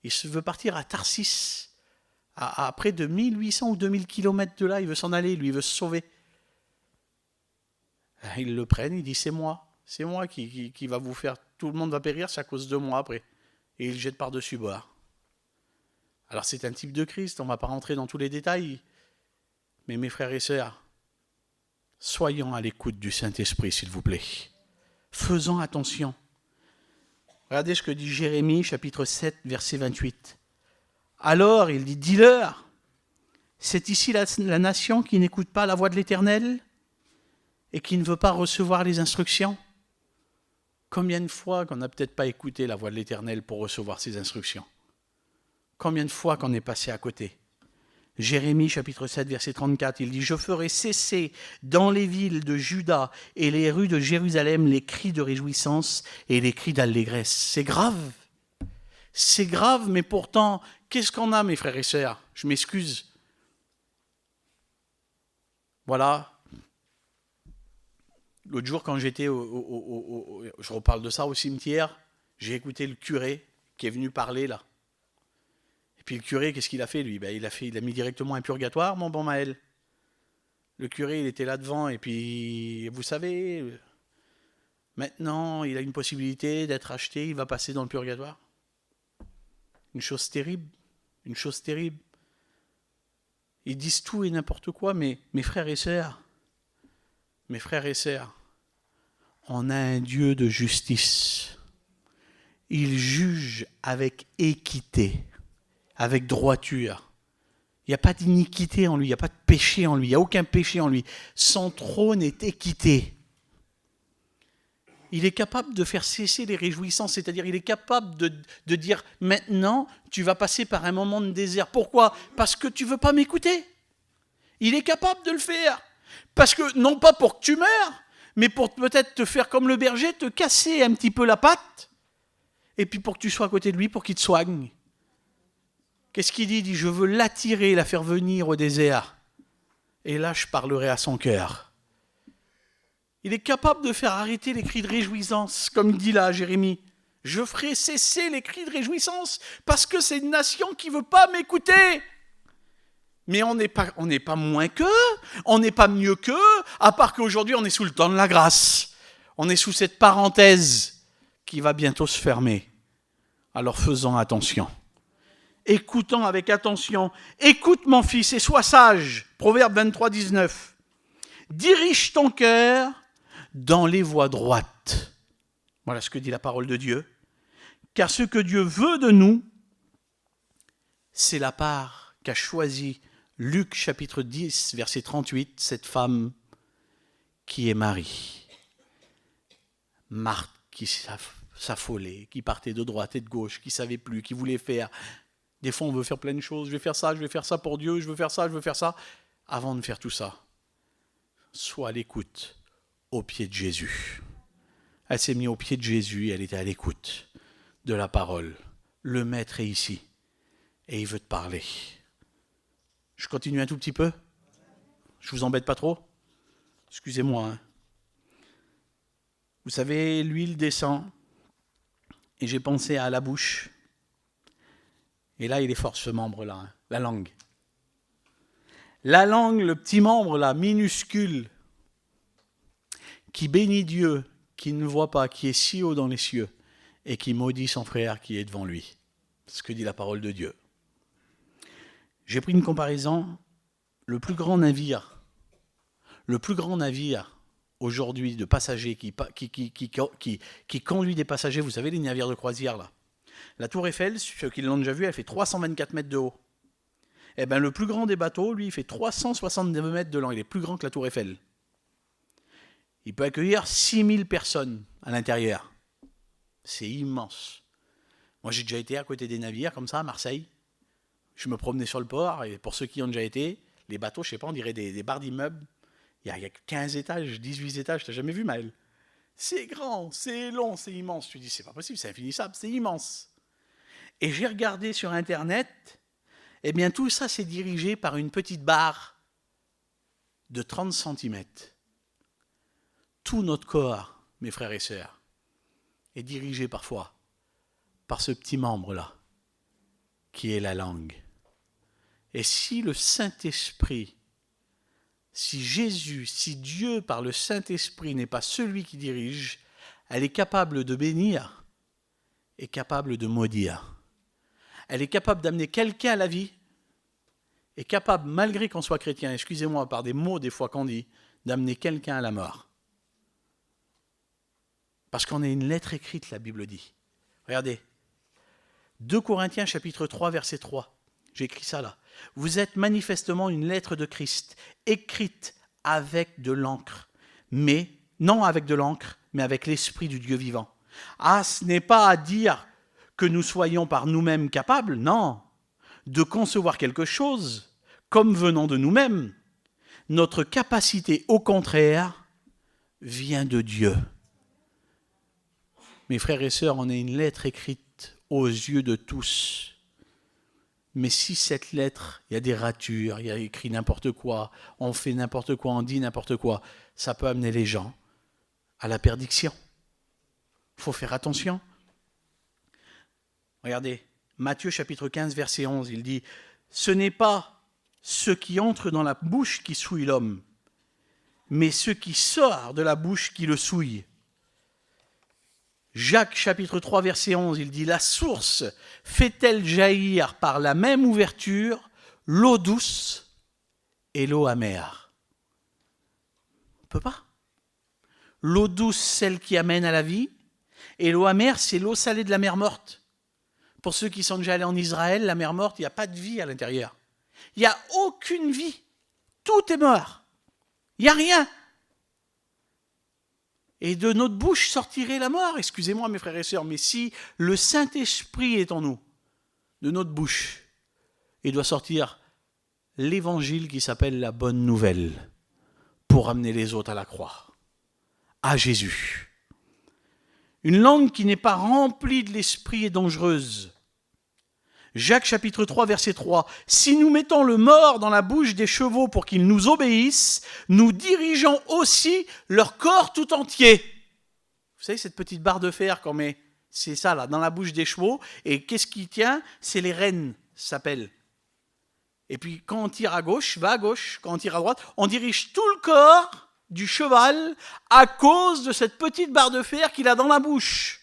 il veut partir à Tarsis. À près de 1800 ou 2000 kilomètres de là, il veut s'en aller, lui, il veut se sauver. Ils le prennent, il dit, c'est moi qui va vous faire, tout le monde va périr, c'est à cause de moi après. Et il le jette par-dessus bord. Alors c'est un type de Christ, on ne va pas rentrer dans tous les détails. Mais mes frères et sœurs, soyons à l'écoute du Saint-Esprit, s'il vous plaît. Faisons attention. Regardez ce que dit Jérémie, chapitre 7, verset 28. Alors, il dit, dis-leur, c'est ici la nation qui n'écoute pas la voix de l'Éternel et qui ne veut pas recevoir les instructions. Combien de fois qu'on n'a peut-être pas écouté la voix de l'Éternel pour recevoir ses instructions ? Combien de fois qu'on est passé à côté ? Jérémie chapitre 7 verset 34, il dit « Je ferai cesser dans les villes de Juda et les rues de Jérusalem les cris de réjouissance et les cris d'allégresse. » C'est grave, mais pourtant, qu'est-ce qu'on a, mes frères et sœurs ? Je m'excuse. Voilà. L'autre jour, quand j'étais je reparle de ça au cimetière, j'ai écouté le curé qui est venu parler là. Et puis le curé, qu'est-ce qu'il a fait, lui ? Il a mis directement un purgatoire, mon bon Maël. Le curé, il était là devant, et puis, vous savez, maintenant, il a une possibilité d'être acheté, il va passer dans le purgatoire. Une chose terrible. Ils disent tout et n'importe quoi, mais mes frères et sœurs, on a un Dieu de justice. Il juge avec équité. Avec droiture. Il n'y a pas d'iniquité en lui, il n'y a pas de péché en lui, il n'y a aucun péché en lui. Son trône est équité. Il est capable de faire cesser les réjouissances, c'est-à-dire il est capable de dire maintenant, tu vas passer par un moment de désert. Pourquoi ? Parce que tu ne veux pas m'écouter. Il est capable de le faire. Parce que, non pas pour que tu meurs, mais pour peut-être te faire comme le berger, te casser un petit peu la patte, et puis pour que tu sois à côté de lui, pour qu'il te soigne. Qu'est-ce qu'il dit ? Il dit, je veux l'attirer, la faire venir au désert. et là je parlerai à son cœur. Il est capable de faire arrêter les cris de réjouissance, comme dit là Jérémie. Je ferai cesser les cris de réjouissance parce que c'est une nation qui ne veut pas m'écouter. Mais on n'est pas moins qu'eux, on n'est pas mieux qu'eux, à part qu'aujourd'hui on est sous le temps de la grâce. On est sous cette parenthèse qui va bientôt se fermer. Alors faisons attention. Écoutons avec attention. Écoute mon fils et sois sage. Proverbe 23, 19. Dirige ton cœur dans les voies droites. Voilà ce que dit la parole de Dieu. Car ce que Dieu veut de nous, c'est la part qu'a choisie Luc chapitre 10, verset 38, cette femme qui est Marie. Marthe qui s'affolait, qui partait de droite et de gauche, qui ne savait plus, qui voulait faire. Des fois, on veut faire plein de choses. Je vais faire ça pour Dieu, je veux faire ça. Avant de faire tout ça, sois à l'écoute au pied de Jésus. Elle s'est mise au pied de Jésus, elle était à l'écoute de la parole. Le Maître est ici et il veut te parler. Je continue un tout petit peu? Je vous embête pas trop? Excusez-moi. Hein. Vous savez, l'huile descend et j'ai pensé à la bouche. Et là, il est fort ce membre-là, hein, la langue. La langue, le petit membre là, minuscule, qui bénit Dieu, qui ne voit pas, qui est si haut dans les cieux, et qui maudit son frère qui est devant lui. C'est ce que dit la parole de Dieu. J'ai pris une comparaison. Le plus grand navire aujourd'hui de passagers qui conduit des passagers, vous savez, les navires de croisière là. La Tour Eiffel, ceux qui l'ont déjà vu, elle fait 324 mètres de haut. Eh bien, le plus grand des bateaux, lui, il fait 362 mètres de long. Il est plus grand que la Tour Eiffel. Il peut accueillir 6000 personnes à l'intérieur. C'est immense. Moi, j'ai déjà été à côté des navires, comme ça, à Marseille. Je me promenais sur le port, et pour ceux qui y ont déjà été, les bateaux, je sais pas, on dirait des barres d'immeubles. Il y a 15 étages, 18 étages, t'as jamais vu, Maël? C'est grand, c'est long, c'est immense. Tu dis, c'est pas possible, c'est infinissable, c'est immense. Et j'ai regardé sur Internet, eh bien tout ça c'est dirigé par une petite barre de 30 cm. Tout notre corps, mes frères et sœurs, est dirigé parfois par ce petit membre-là, qui est la langue. Et si le Saint-Esprit, si Jésus, si Dieu par le Saint-Esprit n'est pas celui qui dirige, elle est capable de bénir et capable de maudire. Elle est capable d'amener quelqu'un à la vie, est capable, malgré qu'on soit chrétien, excusez-moi par des mots des fois qu'on dit, d'amener quelqu'un à la mort. Parce qu'on est une lettre écrite, la Bible dit. Regardez, 2 Corinthiens chapitre 3, verset 3. J'ai écrit ça là. Vous êtes manifestement une lettre de Christ, écrite avec de l'encre, mais non avec de l'encre, mais avec l'Esprit du Dieu vivant. Ah, ce n'est pas à dire que nous soyons par nous-mêmes capables, non, de concevoir quelque chose comme venant de nous-mêmes. Notre capacité, au contraire, vient de Dieu. Mes frères et sœurs, on est une lettre écrite aux yeux de tous. Mais si cette lettre, il y a des ratures, il y a écrit n'importe quoi, on fait n'importe quoi, on dit n'importe quoi, ça peut amener les gens à la perdition. Il faut faire attention. Regardez, Matthieu chapitre 15, verset 11, il dit « Ce n'est pas ce qui entre dans la bouche qui souille l'homme, mais ce qui sort de la bouche qui le souille. » Jacques chapitre 3, verset 11, il dit « La source fait-elle jaillir par la même ouverture l'eau douce et l'eau amère ?» On ne peut pas. L'eau douce, celle qui amène à la vie, et l'eau amère, c'est l'eau salée de la mer morte. Pour ceux qui sont déjà allés en Israël, la mer morte, il n'y a pas de vie à l'intérieur. Il n'y a aucune vie. Tout est mort. Il n'y a rien. Et de notre bouche sortirait la mort. Excusez-moi mes frères et sœurs, mais si le Saint-Esprit est en nous, de notre bouche, il doit sortir l'évangile qui s'appelle la bonne nouvelle pour amener les autres à la croix, à Jésus. Une langue qui n'est pas remplie de l'Esprit est dangereuse. Jacques chapitre 3, verset 3. « Si nous mettons le mort dans la bouche des chevaux pour qu'ils nous obéissent, nous dirigeons aussi leur corps tout entier. » Vous savez, cette petite barre de fer qu'on met, c'est ça là, dans la bouche des chevaux. Et qu'est-ce qui tient? C'est les rênes, ça s'appelle. Et puis quand on tire à gauche, va à gauche. Quand on tire à droite, on dirige tout le corps du cheval à cause de cette petite barre de fer qu'il a dans la bouche.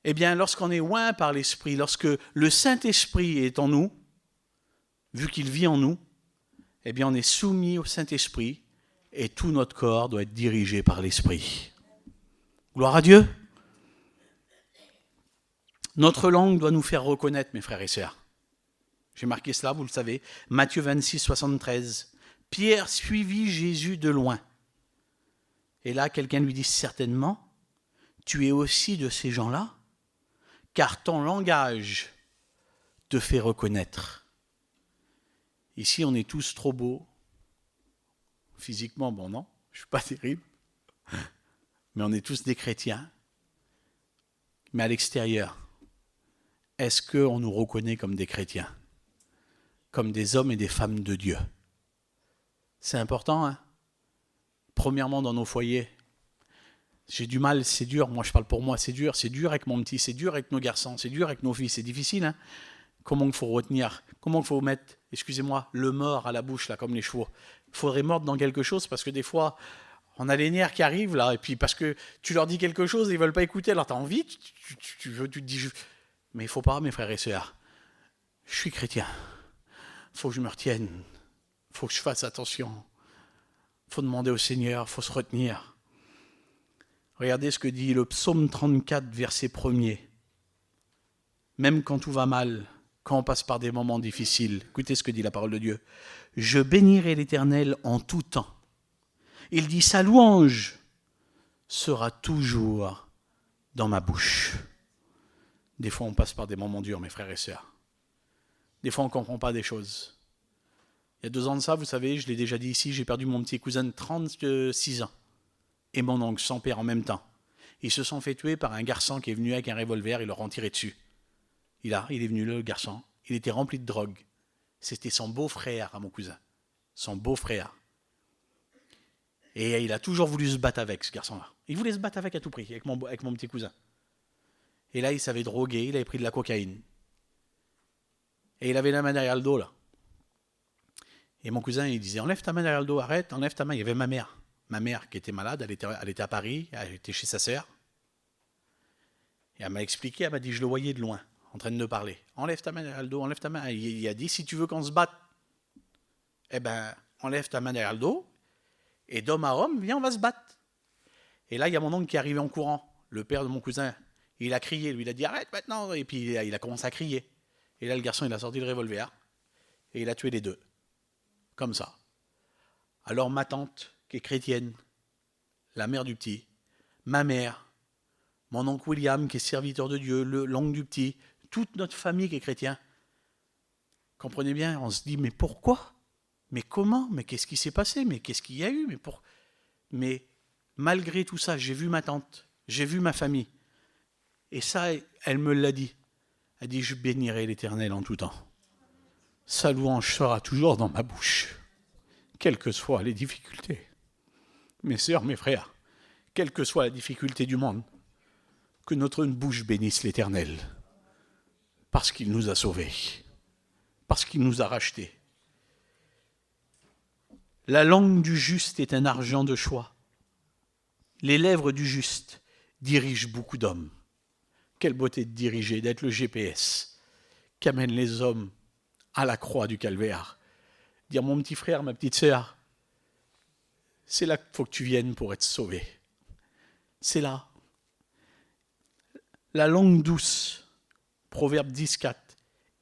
Eh bien, lorsqu'on est oint par l'Esprit, lorsque le Saint-Esprit est en nous, vu qu'il vit en nous, eh bien, on est soumis au Saint-Esprit et tout notre corps doit être dirigé par l'Esprit. Gloire à Dieu. Notre langue doit nous faire reconnaître, mes frères et sœurs. J'ai marqué cela, vous le savez. Matthieu 26, 73. Pierre suivit Jésus de loin. Et là, quelqu'un lui dit certainement, tu es aussi de ces gens-là, car ton langage te fait reconnaître. Ici, on est tous trop beaux. Physiquement, bon non, je ne suis pas terrible. Mais on est tous des chrétiens. Mais à l'extérieur, est-ce qu'on nous reconnaît comme des chrétiens? Comme des hommes et des femmes de Dieu? C'est important, hein? Premièrement, dans nos foyers. J'ai du mal, c'est dur. Moi, je parle pour moi, c'est dur. C'est dur avec mon petit, c'est dur avec nos garçons, c'est dur avec nos filles. C'est difficile, hein? Comment il faut retenir? Comment il faut mettre, excusez-moi, le mort à la bouche, là, comme les chevaux? Il faudrait mordre dans quelque chose, parce que des fois, on a les nerfs qui arrivent, là, et puis parce que tu leur dis quelque chose, ils ne veulent pas écouter, alors tu as envie, tu te dis... Mais il ne faut pas, mes frères et sœurs. Je suis chrétien. Il faut que je me retienne. Il faut que je fasse attention. Il faut demander au Seigneur, il faut se retenir. Regardez ce que dit le psaume 34, verset 1er. Même quand tout va mal, quand on passe par des moments difficiles, écoutez ce que dit la parole de Dieu. « Je bénirai l'Éternel en tout temps. Il dit, sa louange sera toujours dans ma bouche. » Des fois, on passe par des moments durs, mes frères et sœurs. Des fois, on ne comprend pas des choses. Il y a 2 ans de ça, vous savez, je l'ai déjà dit ici, j'ai perdu mon petit cousin de 36 ans et mon oncle, son père en même temps. Ils se sont fait tuer par un garçon qui est venu avec un revolver, ils leur ont tiré dessus. Il est venu, le garçon, il était rempli de drogue. C'était son beau-frère à mon cousin, son beau-frère. Et il a toujours voulu se battre avec, ce garçon-là. Il voulait se battre avec à tout prix, avec mon petit cousin. Et là, il savait droguer, il avait pris de la cocaïne. Et il avait la main derrière le dos, là. Et mon cousin, il disait, enlève ta main derrière le dos, arrête, enlève ta main. Il y avait ma mère. Ma mère qui était malade, elle était à Paris, elle était chez sa sœur. Et elle m'a expliqué, elle m'a dit, je le voyais de loin, en train de me parler. Enlève ta main derrière le dos, enlève ta main. Il a dit, si tu veux qu'on se batte, eh ben, enlève ta main derrière le dos, et d'homme à homme, viens, on va se battre. Et là, il y a mon oncle qui est arrivé en courant, le père de mon cousin. Il a crié, lui, il a dit, arrête maintenant. Et puis, il a commencé à crier. Et là, le garçon, il a sorti le revolver, et il a tué les deux. Comme ça. Alors ma tante, qui est chrétienne, la mère du petit, ma mère, mon oncle William, qui est serviteur de Dieu, l'oncle du petit, toute notre famille qui est chrétien, comprenez bien, on se dit, mais pourquoi? Mais comment? Mais qu'est-ce qui s'est passé? Mais qu'est-ce qu'il y a eu? Mais malgré tout ça, j'ai vu ma tante, j'ai vu ma famille. Et ça, elle me l'a dit. Elle dit, je bénirai l'Éternel en tout temps. Sa louange sera toujours dans ma bouche, quelles que soient les difficultés. Mes sœurs, mes frères, quelle que soit la difficulté du monde, que notre bouche bénisse l'Éternel, parce qu'il nous a sauvés, parce qu'il nous a rachetés. La langue du juste est un argent de choix. Les lèvres du juste dirigent beaucoup d'hommes. Quelle beauté de diriger, d'être le GPS qui amène les hommes à la croix du calvaire. Dire, mon petit frère, ma petite sœur, c'est là qu'il faut que tu viennes pour être sauvé. C'est là. La langue douce, Proverbe 10,4,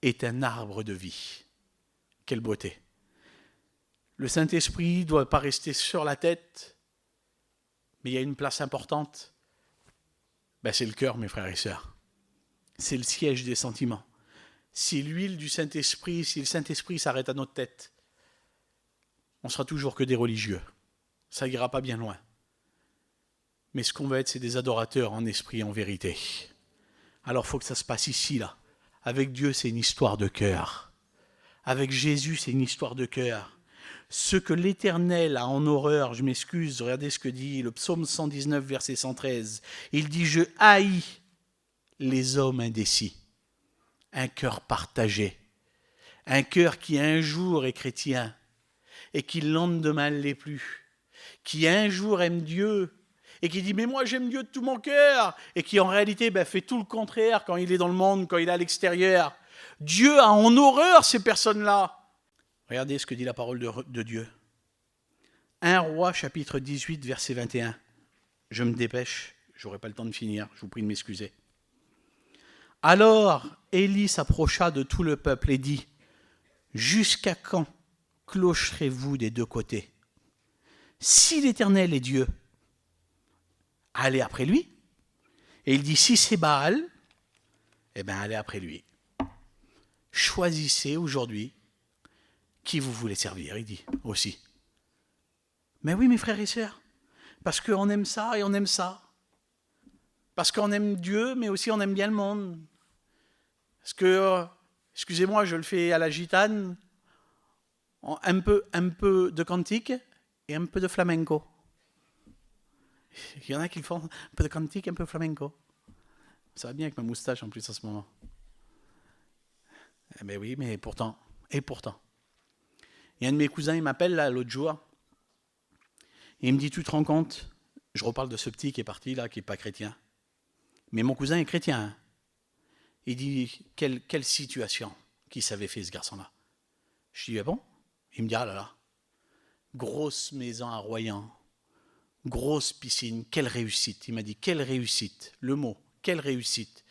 est un arbre de vie. Quelle beauté. Le Saint-Esprit ne doit pas rester sur la tête, mais il y a une place importante. C'est le cœur, mes frères et sœurs. C'est le siège des sentiments. Si l'huile du Saint-Esprit, si le Saint-Esprit s'arrête à notre tête, on sera toujours que des religieux. Ça n'ira pas bien loin. Mais ce qu'on va être, c'est des adorateurs en esprit et en vérité. Alors il faut que ça se passe ici, là. Avec Dieu, c'est une histoire de cœur. Avec Jésus, c'est une histoire de cœur. Ce que l'Éternel a en horreur, je m'excuse, regardez ce que dit le psaume 119, verset 113. Il dit « Je haïs les hommes indécis, un cœur partagé, un cœur qui un jour est chrétien et qui le lendemain ne l'est plus, qui un jour aime Dieu et qui dit « mais moi j'aime Dieu de tout mon cœur » et qui en réalité fait tout le contraire quand il est dans le monde, quand il est à l'extérieur. Dieu a en horreur ces personnes-là. Regardez ce que dit la parole de Dieu. 1 Roi, chapitre 18, verset 21. Je me dépêche, je n'aurai pas le temps de finir, je vous prie de m'excuser. Alors Élie s'approcha de tout le peuple et dit « Jusqu'à quand clocherez-vous des deux côtés? Si l'Éternel est Dieu, allez après lui. Et il dit, si c'est Baal, eh bien allez après lui. Choisissez aujourd'hui qui vous voulez servir, il dit aussi. Mais oui, mes frères et sœurs, parce qu'on aime ça et on aime ça. Parce qu'on aime Dieu, mais aussi on aime bien le monde. Parce que, excusez-moi, je le fais à la gitane, un peu de cantique et un peu de flamenco. Il y en a qui font un peu de cantique et un peu de flamenco. Ça va bien avec ma moustache en plus en ce moment. Mais oui, mais pourtant, et pourtant. Il y a un de mes cousins, il m'appelle là l'autre jour, et il me dit, tu te rends compte, je reparle de ce petit qui est parti là, qui n'est pas chrétien, mais mon cousin est chrétien. Hein. Il dit, quelle situation qui s'avait fait ce garçon-là? Je dis, ah bon? Il me dit, ah là là, grosse maison à Royan, grosse piscine, quelle réussite. Il m'a dit, quelle réussite, le mot, quelle réussite.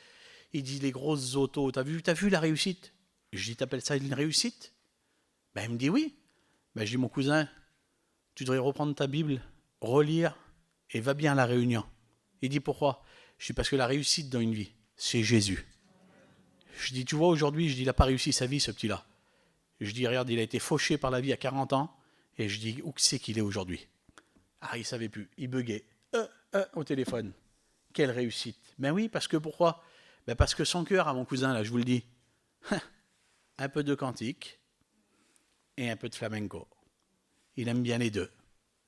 Il dit, les grosses autos, t'as vu la réussite? Je dis, t'appelles ça une réussite? Ben, il me dit, oui. Ben, je dis, mon cousin, tu devrais reprendre ta Bible, relire, et va bien à la réunion. Il dit, pourquoi? Je dis, parce que la réussite dans une vie, c'est Jésus. Je dis, tu vois, aujourd'hui, je dis, il n'a pas réussi sa vie, ce petit-là. Je dis, regarde, il a été fauché par la vie à 40 ans, et je dis, où c'est qu'il est aujourd'hui? Ah, il ne savait plus, il buguait. Au téléphone. Quelle réussite. Ben oui, parce que pourquoi? Ben parce que son cœur, à mon cousin, là, je vous le dis, un peu de cantique et un peu de flamenco. Il aime bien les deux.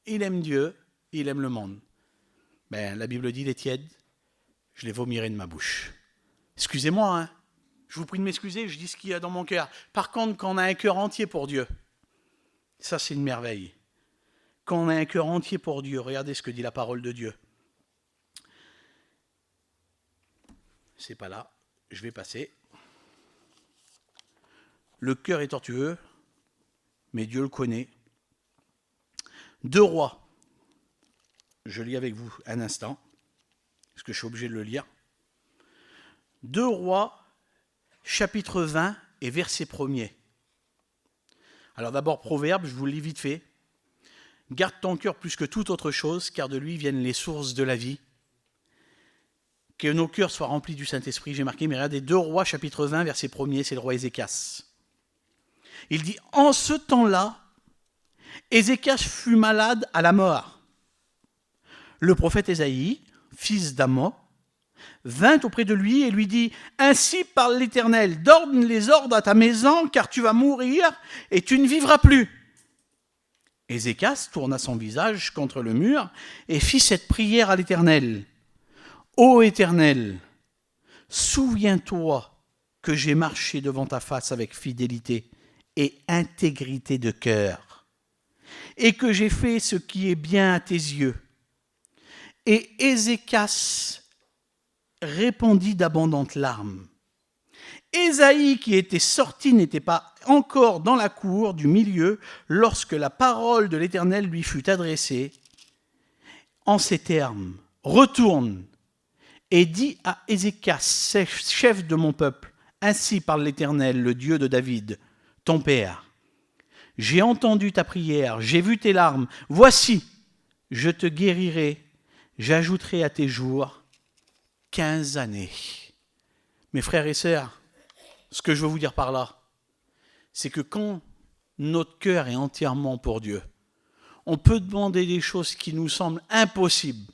Il aime Dieu, il aime le monde. Ben, la Bible dit, les tièdes, je les vomirai de ma bouche. Excusez-moi, hein. Je vous prie de m'excuser, je dis ce qu'il y a dans mon cœur. Par contre, quand on a un cœur entier pour Dieu, ça c'est une merveille. Quand on a un cœur entier pour Dieu, regardez ce que dit la parole de Dieu. C'est pas là, je vais passer. Le cœur est tortueux, mais Dieu le connaît. 2 Rois, je lis avec vous un instant, parce que je suis obligé de le lire. 2 Rois, chapitre 20 et verset 1er. Alors d'abord, Proverbe, je vous le lis vite fait. Garde ton cœur plus que toute autre chose, car de lui viennent les sources de la vie. Que nos cœurs soient remplis du Saint-Esprit, j'ai marqué, mais regardez, 2 Rois, chapitre 20, verset 1er, c'est le roi Ézéchias. Il dit, en ce temps-là, Ézéchias fut malade à la mort. Le prophète Ésaïe, fils d'Amos, vint auprès de lui et lui dit, ainsi parle l'Éternel, donne les ordres à ta maison, car tu vas mourir et tu ne vivras plus. Ézéchias tourna son visage contre le mur et fit cette prière à l'Éternel. Ô Éternel, souviens-toi que j'ai marché devant ta face avec fidélité et intégrité de cœur, et que j'ai fait ce qui est bien à tes yeux. Et Ézéchias répandit d'abondantes larmes. Ésaïe, qui était sorti, n'était pas encore dans la cour du milieu lorsque la parole de l'Éternel lui fut adressée en ces termes. Retourne et dis à Ézéchias, chef de mon peuple, ainsi parle l'Éternel, le Dieu de David, ton père. J'ai entendu ta prière, j'ai vu tes larmes. Voici, je te guérirai, j'ajouterai à tes jours 15 années. Mes frères et sœurs, ce que je veux vous dire par là, c'est que quand notre cœur est entièrement pour Dieu, on peut demander des choses qui nous semblent impossibles.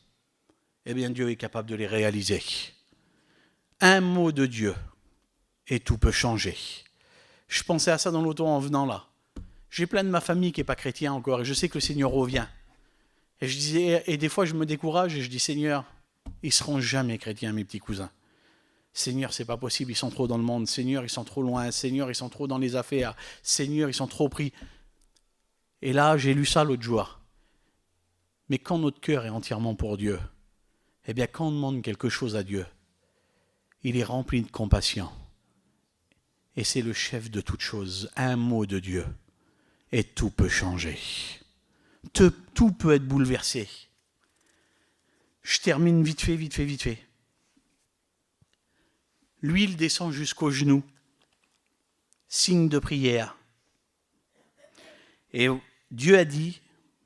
Eh bien, Dieu est capable de les réaliser. Un mot de Dieu, et tout peut changer. Je pensais à ça dans l'auto en venant là. J'ai plein de ma famille qui n'est pas chrétien encore et je sais que le Seigneur revient. Et je disais, et des fois je me décourage et je dis, Seigneur, ils ne seront jamais chrétiens, mes petits cousins. Seigneur, c'est pas possible, ils sont trop dans le monde. Seigneur, ils sont trop loin. Seigneur, ils sont trop dans les affaires. Seigneur, ils sont trop pris. Et là, j'ai lu ça l'autre jour. Mais quand notre cœur est entièrement pour Dieu, eh bien, quand on demande quelque chose à Dieu, il est rempli de compassion. Et c'est le chef de toute chose. Un mot de Dieu. Et tout peut changer. Tout peut être bouleversé. Je termine vite fait. L'huile descend jusqu'aux genoux. Signe de prière. Et Dieu a dit,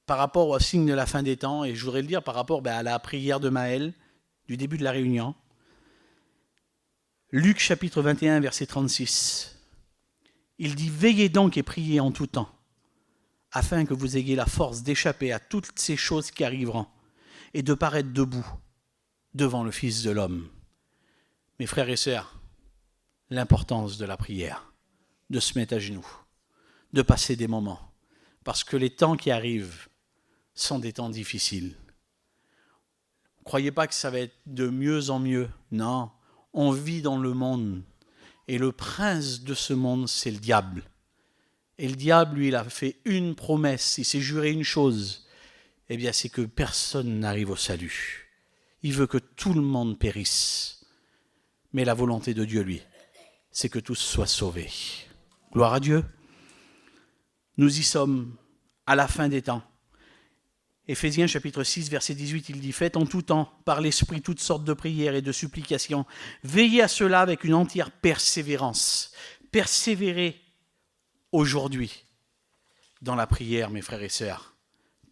par rapport au signe de la fin des temps, et je voudrais le dire par rapport à la prière de Maël, du début de la réunion, Luc chapitre 21, verset 36, il dit « Veillez donc et priez en tout temps, afin que vous ayez la force d'échapper à toutes ces choses qui arriveront, et de paraître debout devant le Fils de l'homme. » Mes frères et sœurs, l'importance de la prière, de se mettre à genoux, de passer des moments, parce que les temps qui arrivent sont des temps difficiles. Ne croyez pas que ça va être de mieux en mieux. Non, on vit dans le monde. Et le prince de ce monde, c'est le diable. Et le diable, lui, il a fait une promesse, il s'est juré une chose. Eh bien, c'est que personne n'arrive au salut. Il veut que tout le monde périsse. Mais la volonté de Dieu, lui, c'est que tous soient sauvés. Gloire à Dieu. Nous y sommes à la fin des temps. Éphésiens chapitre 6, verset 18, il dit « Faites en tout temps, par l'Esprit, toutes sortes de prières et de supplications. Veillez à cela avec une entière persévérance. » Persévérez aujourd'hui dans la prière, mes frères et sœurs.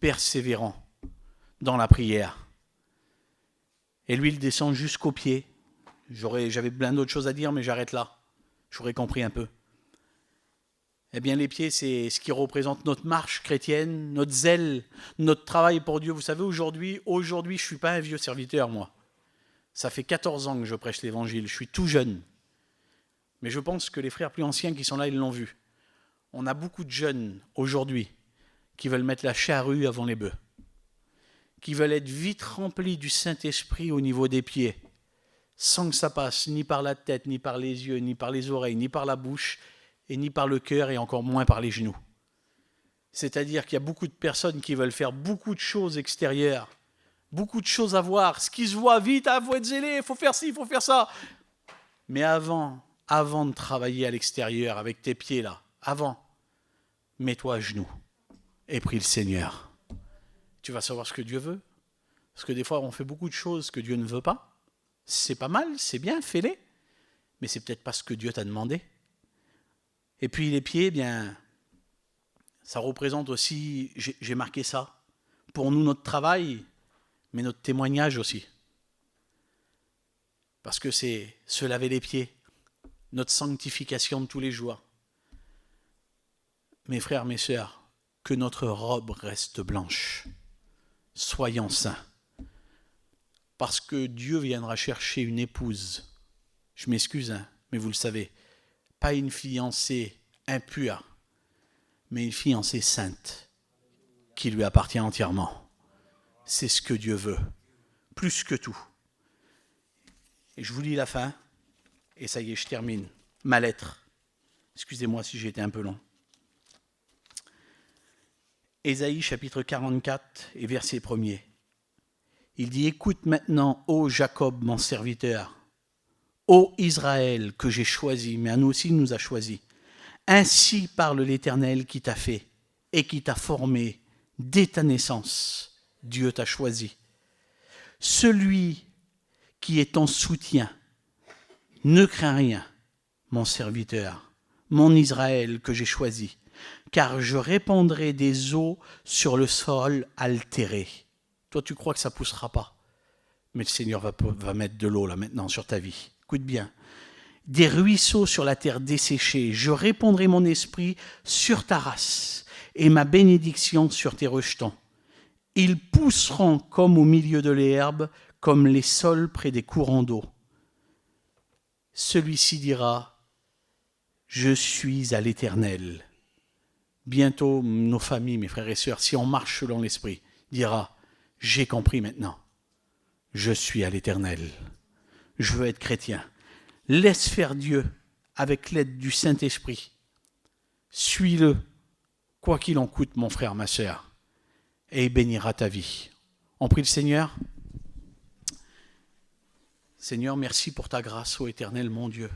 Persévérons dans la prière. Et l'huile descend jusqu'aux pieds. J'avais plein d'autres choses à dire, mais j'arrête là. J'aurais compris un peu. Eh bien, les pieds, c'est ce qui représente notre marche chrétienne, notre zèle, notre travail pour Dieu. Vous savez, aujourd'hui, je ne suis pas un vieux serviteur, moi. Ça fait 14 ans que je prêche l'Évangile. Je suis tout jeune. Mais je pense que les frères plus anciens qui sont là, ils l'ont vu. On a beaucoup de jeunes, aujourd'hui, qui veulent mettre la charrue avant les bœufs, qui veulent être vite remplis du Saint-Esprit au niveau des pieds, sans que ça passe ni par la tête, ni par les yeux, ni par les oreilles, ni par la bouche, et ni par le cœur, et encore moins par les genoux. C'est-à-dire qu'il y a beaucoup de personnes qui veulent faire beaucoup de choses extérieures, beaucoup de choses à voir, ce qui se voit vite, il faut être zélé, il faut faire ci, il faut faire ça. Mais avant de travailler à l'extérieur avec tes pieds là, mets-toi à genoux et prie le Seigneur. Tu vas savoir ce que Dieu veut. Parce que des fois, on fait beaucoup de choses que Dieu ne veut pas. C'est pas mal, c'est bien, fais-les. Mais c'est peut-être pas ce que Dieu t'a demandé. Et puis les pieds, bien, ça représente aussi, j'ai marqué ça, pour nous notre travail, mais notre témoignage aussi. Parce que c'est se laver les pieds, notre sanctification de tous les jours. Mes frères, mes sœurs, que notre robe reste blanche. Soyons saints. Parce que Dieu viendra chercher une épouse. Je m'excuse, mais vous le savez. Pas une fiancée impure, mais une fiancée sainte qui lui appartient entièrement. C'est ce que Dieu veut, plus que tout. Et je vous lis la fin, et ça y est, je termine. Ma lettre. Excusez-moi si j'ai été un peu long. Ésaïe chapitre 44 et verset 1er. Il dit « Écoute maintenant, ô Jacob, mon serviteur, ô Israël que j'ai choisi, mais à nous aussi il nous a choisis. Ainsi parle l'Éternel qui t'a fait et qui t'a formé dès ta naissance. Dieu t'a choisi. Celui qui est ton soutien, ne crains rien, mon serviteur, mon Israël que j'ai choisi, car je répandrai des eaux sur le sol altéré. » Toi, tu crois que ça ne poussera pas. Mais le Seigneur va mettre de l'eau là maintenant sur ta vie. Écoute bien. Des ruisseaux sur la terre desséchée. Je répandrai mon esprit sur ta race et ma bénédiction sur tes rejetons. Ils pousseront comme au milieu de l'herbe, comme les sols près des courants d'eau. Celui-ci dira, Je suis à l'Éternel. Bientôt, nos familles, mes frères et sœurs, si on marche selon l'Esprit, dira, j'ai compris maintenant. Je suis à l'Éternel. Je veux être chrétien. Laisse faire Dieu avec l'aide du Saint-Esprit. Suis-le, quoi qu'il en coûte, mon frère, ma sœur, et il bénira ta vie. On prie le Seigneur. Seigneur, merci pour ta grâce, ô Éternel, mon Dieu.